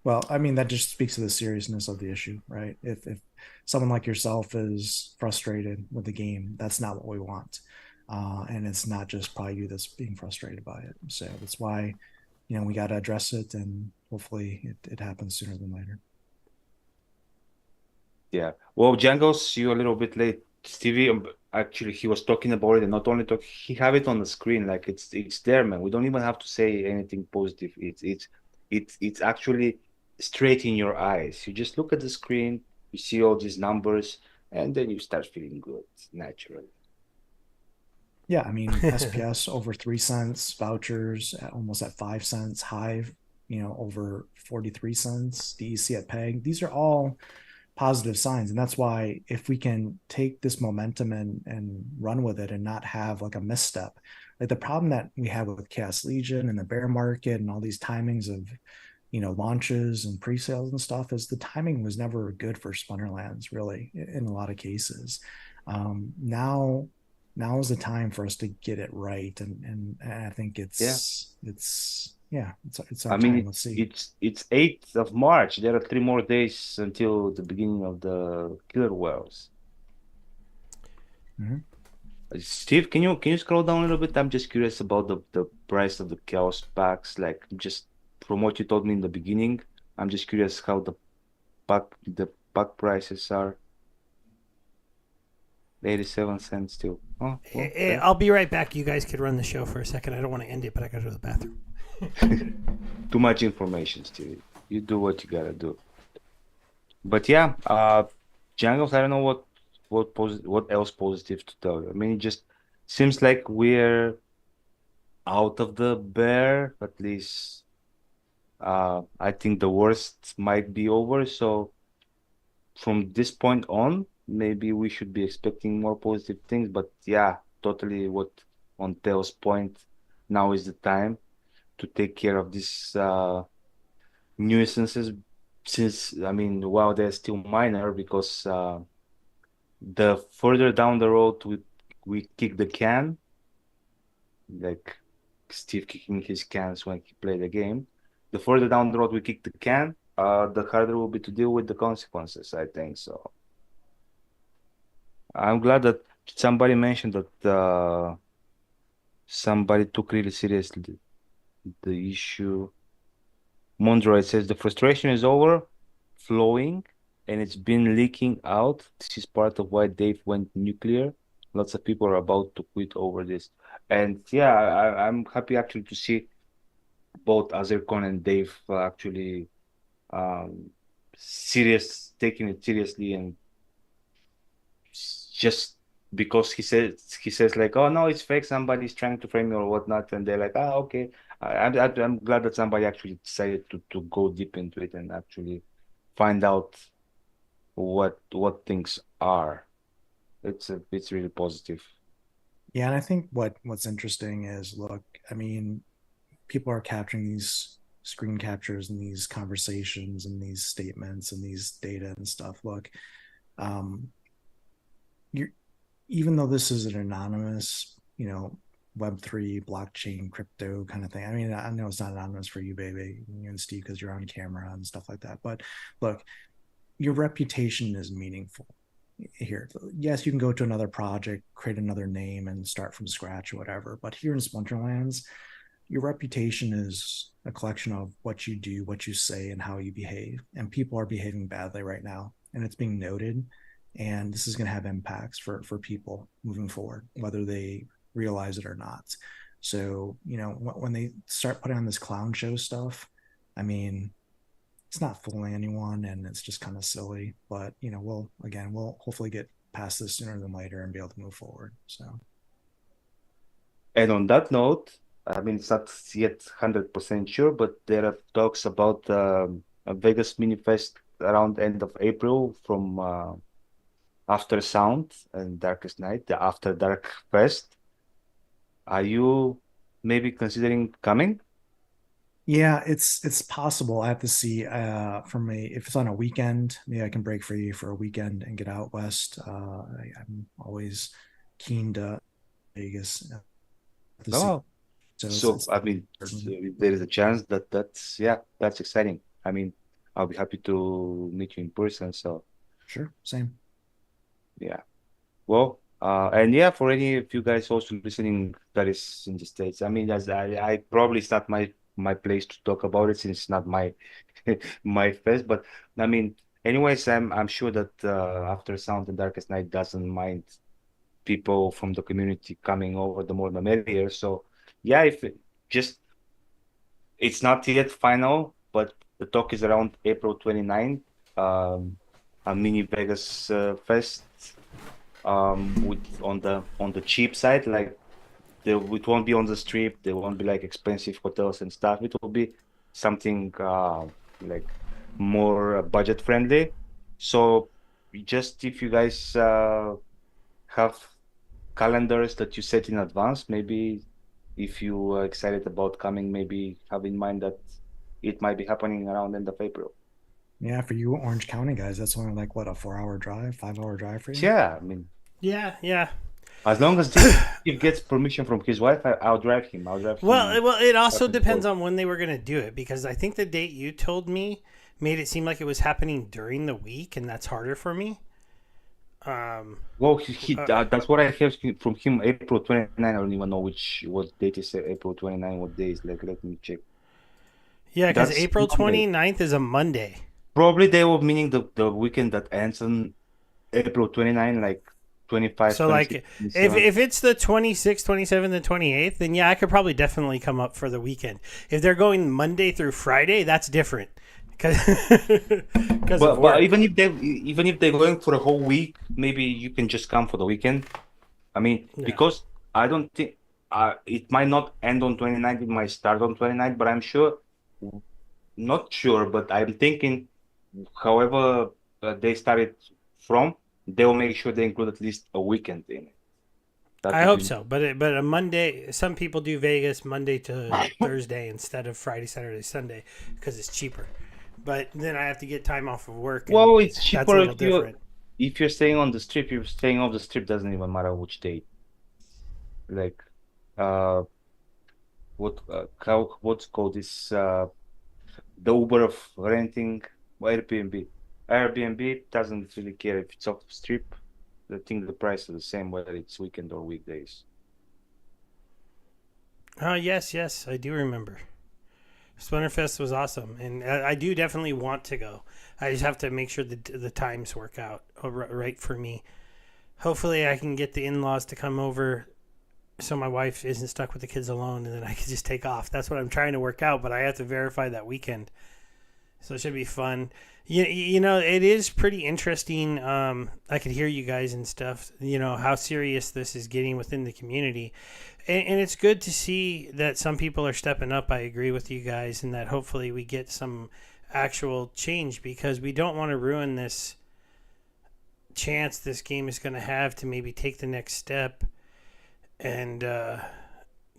Well, I mean, that just speaks to the seriousness of the issue, right? If someone like yourself is frustrated with the game, that's not what we want. And it's not just probably you that's being frustrated by it. So that's why, we got to address it, and hopefully it happens sooner than later. Yeah. Well, Django's you a little bit late. Stevie, actually, he was talking about it, and not only talk, he have it on the screen, like it's there, man. We don't even have to say anything positive. It's actually straight in your eyes. You just look at the screen, you see all these numbers, and then you start feeling good naturally. Yeah, I mean, SPS over 3 cents, vouchers almost at 5 cents, Hive, over 43 cents, DEC at Peg. These are all positive signs. And that's why if we can take this momentum and run with it and not have like a misstep, like the problem that we have with Chaos Legion and the bear market and all these timings of launches and pre-sales and stuff, is the timing was never good for Splinterlands, really, in a lot of cases. Now is the time for us to get it right, and I think Yeah. it's I our mean, time. it, Let's see. it's 8th of March. There are 3 more days until the beginning of the Killer Whales. Mhm. Steve, can you scroll down a little bit? I'm just curious about the price of the Chaos packs. Like just from what you told me in the beginning, I'm just curious how the pack prices are. 87 cents still. Oh, well, okay. I'll be right back. You guys could run the show for a second. I don't want to end it, but I got to go to the bathroom. Too much information, Steve. You do what you gotta do. But yeah, Jangles, I don't know what else positive to tell you. I mean, it just seems like we're out of the bear, at least. I think the worst might be over. So from this point on, maybe we should be expecting more positive things. But yeah, totally what on Teo's point, now is the time to take care of these nuisances. Since I mean, while they're still minor, because the further down the road we kick the can, like Steve kicking his cans when he played the game. The further down the road we kick the can, the harder will be to deal with the consequences, I think. So I'm glad that somebody mentioned that somebody took really seriously the issue. Mondroid says the frustration is overflowing and it's been leaking out. This is part of why Dave went nuclear. Lots of people are about to quit over this. And yeah, I'm happy actually to see both Azercon and Dave actually um, taking it seriously, and just because he says like, oh no, it's fake, somebody's trying to frame me or whatnot, and they're like, ah, okay. I'm glad that somebody actually decided to go deep into it and actually find out what things are. It's really positive. Yeah, and I think what's interesting is, look, I mean, people are capturing these screen captures and these conversations and these statements and these data and stuff. Look, um, you're even though this is an anonymous, Web3 blockchain crypto kind of thing. I mean, I know it's not anonymous for you, baby, you and Steve, because you're on camera and stuff like that. But look, your reputation is meaningful here. Yes, you can go to another project, create another name, and start from scratch or whatever. But here in Splinterlands, your reputation is a collection of what you do, what you say, and how you behave. And people are behaving badly right now, and it's being noted. And this is going to have impacts for people moving forward, whether they realize it or not. So, when they start putting on this clown show stuff, I mean, it's not fooling anyone, and it's just kind of silly. But we'll hopefully get past this sooner than later and be able to move forward. So. And on that note, I mean, it's not yet 100% sure, but there are talks about a Vegas Mini Fest around end of April from After Sound and Darkest Night, the After Dark Fest. Are you maybe considering coming? Yeah, it's possible. I have to see if it's on a weekend, maybe I can break free for a weekend and get out west. I'm always keen to Vegas to see. No. So, I mean, there is a chance that's exciting. I mean, I'll be happy to meet you in person. So, sure, same. yeah. Well, and yeah, for any of you guys also listening that is in the States, I mean, as I probably it's not my place to talk about it since it's not my my fest, but I mean, anyways, I'm sure that After Sound and Darkest Night doesn't mind people from the community coming over, the more the merrier. So, yeah, if it, just it's not yet final, but the talk is around April 29th, a mini Vegas fest with on the cheap side, like it won't be on the strip, there won't be like expensive hotels and stuff. It will be something like more budget friendly. So just if you guys have calendars that you set in advance, maybe if you are excited about coming, maybe have in mind that it might be happening around end of April. Yeah, for you Orange County guys, that's only like what, a 4-hour drive, 5-hour drive for you? Yeah, I mean, Yeah. as long as he gets permission from his wife, I'll drive him. I'll drive him. Well, it also depends on when they were going to do it, because I think the date you told me made it seem like it was happening during the week, and that's harder for me. Well, that's what I heard from him. April 29. I don't even know what date is April 29. What day is, like, let me check. Yeah, because That's April Monday. 29th is a Monday. Probably they were meaning the weekend that ends on April 29, like 25, So, 26, like, 27. if it's the 26th, 27th, and 28th, then yeah, I could probably definitely come up for the weekend. If they're going Monday through Friday, that's different. Because But even if they're going for a whole week, maybe you can just come for the weekend. I mean, Yeah. because I don't think it might not end on 29th, it might start on 29th, but I'm sure, not sure, but I'm thinking, however they started from, they'll make sure they include at least a weekend in it. That I would hope be so. But a Monday, some people do Vegas Monday to Thursday instead of Friday, Saturday, Sunday because it's cheaper. But then I have to get time off of work. And well, it's that's a cheaper little different. if you're staying on the strip. You're staying off the strip, doesn't even matter which day. Like, uh, what's called this the Uber of renting Airbnb. Airbnb doesn't really care if it's off the strip. I think the price is the same whether it's weekend or weekdays. Oh, yes, I do remember. Splinterfest was awesome, and I do definitely want to go. I just have to make sure the times work out right for me. Hopefully, I can get the in-laws to come over so my wife isn't stuck with the kids alone, and then I can just take off. That's what I'm trying to work out, but I have to verify that weekend. So it should be fun. You know, it is pretty interesting. I could hear you guys and stuff, how serious this is getting within the community. And it's good to see that some people are stepping up. I agree with you guys, and that hopefully we get some actual change, because we don't want to ruin this chance this game is going to have to maybe take the next step. And,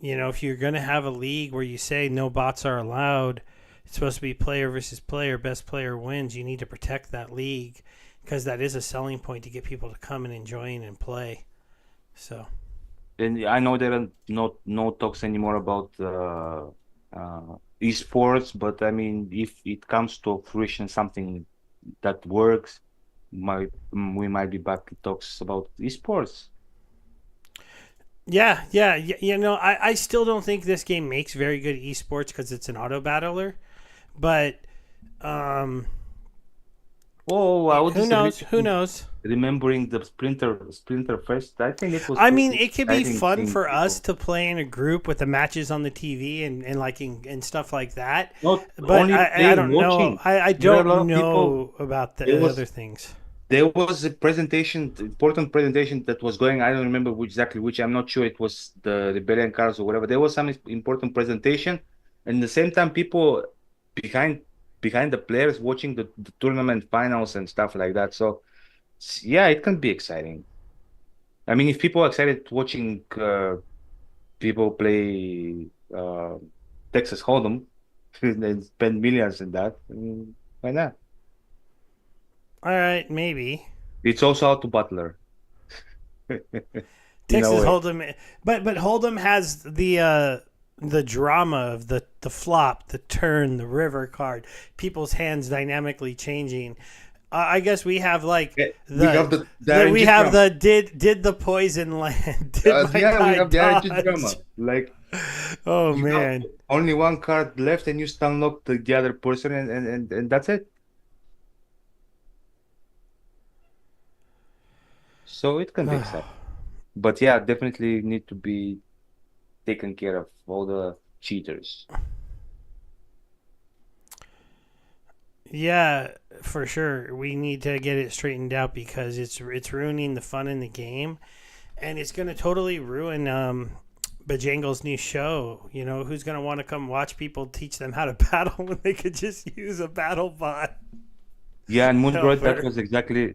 if you're going to have a league where you say no bots are allowed, it's supposed to be player versus player, best player wins. You need to protect that league, because that is a selling point to get people to come and enjoy and play. So And I know there are no talks anymore about esports, but I mean, if it comes to fruition, something that works, we might be back to talks about esports. yeah. You know, I still don't think this game makes very good esports because it's an auto battler, but um, Oh, I was who disagree knows? with Who you. knows? Remembering the Splinterfest, I think it was I mean, pretty it could be exciting fun seeing for us people. to play in a group with the matches on the TV and like and stuff like that. Not But only I playing, don't know. watching. I There are a don't lot of people. know about There the was other things. There was a presentation, important presentation that was going. I don't remember exactly which. I'm not sure it was the Rebellion cards or whatever. There was some important presentation, and at the same time, people behind behind the players watching the tournament finals and stuff like that. So yeah, it can be exciting. I mean, if people are excited watching people play Texas Hold'em and spend millions in that, I mean, why not? All right, maybe It's also out to Butler in a Texas way. Hold'em, but Hold'em has the drama of the flop, the turn, the river card, people's hands dynamically changing. I guess we have like Yeah, we have the the we RNG have drama. the did the poison land? Did my Yeah, we guy have the RNG dodge? drama. Like Oh you have man. only one card left and you stun lock the other person and that's it. So it can be exciting. But yeah, definitely need to be taken care of all the cheaters. Yeah, for sure. We need to get it straightened out because it's ruining the fun in the game, and it's going to totally ruin Bajangle's new show. You know, who's going to want to come watch people teach them how to battle when they could just use a battle bot Yeah, and Moondroid, helper?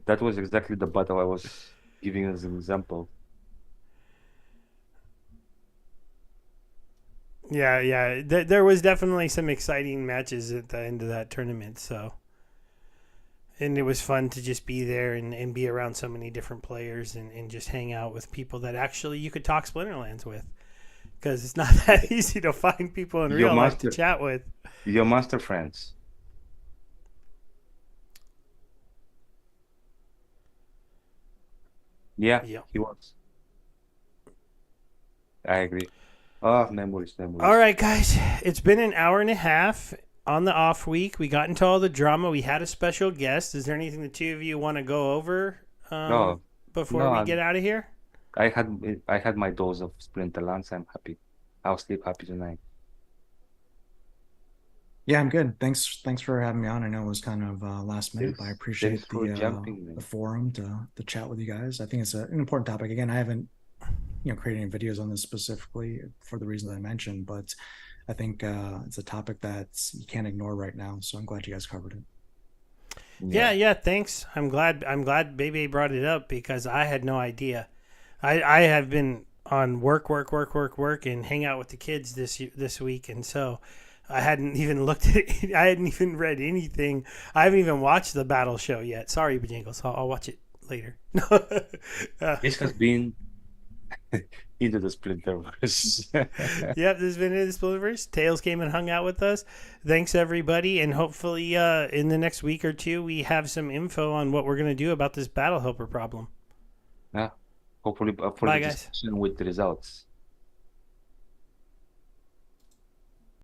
that was exactly the battle I was giving as an example. Yeah. There was definitely some exciting matches at the end of that tournament. So, and it was fun to just be there and be around so many different players and just hang out with people that actually you could talk Splinterlands with. Because it's not that easy to find people in Your real life to master, chat with. your master friends. Yeah, Yep. he was. I agree. Ah, memories, All memories. right, guys. It's been an hour and a half on the off week. We got into all the drama. We had a special guest. Is there anything the two of you want to go over No, before we no, get out of here? I had my dose of Splinterlands. I'm happy. I'll sleep happy tonight. Yeah, I'm good. Thanks for having me on. I know it was kind of last minute, but I Thanks appreciate for jumping, the man. forum to chat with you guys. I think it's an important topic. Again, I haven't created any videos on this specifically for the reasons I mentioned, but I think it's a topic that you can't ignore right now. So I'm glad you guys covered it. Yeah. Yeah. Thanks. I'm glad Bebe brought it up because I had no idea. I have been on work, and hang out with the kids this week, and so I hadn't even looked at it. I hadn't even read anything. I haven't even watched the battle show yet. Sorry, Bajangles. I'll watch it later. uh, This has been Into the Splinterverse. yep, this has been Into the Splinterverse. Tails came and hung out with us. Thanks, everybody, and hopefully in the next week or two we have some info on what we're going to do about this battle helper problem. Yeah. Hopefully, for the Bye, guys. discussion with the results.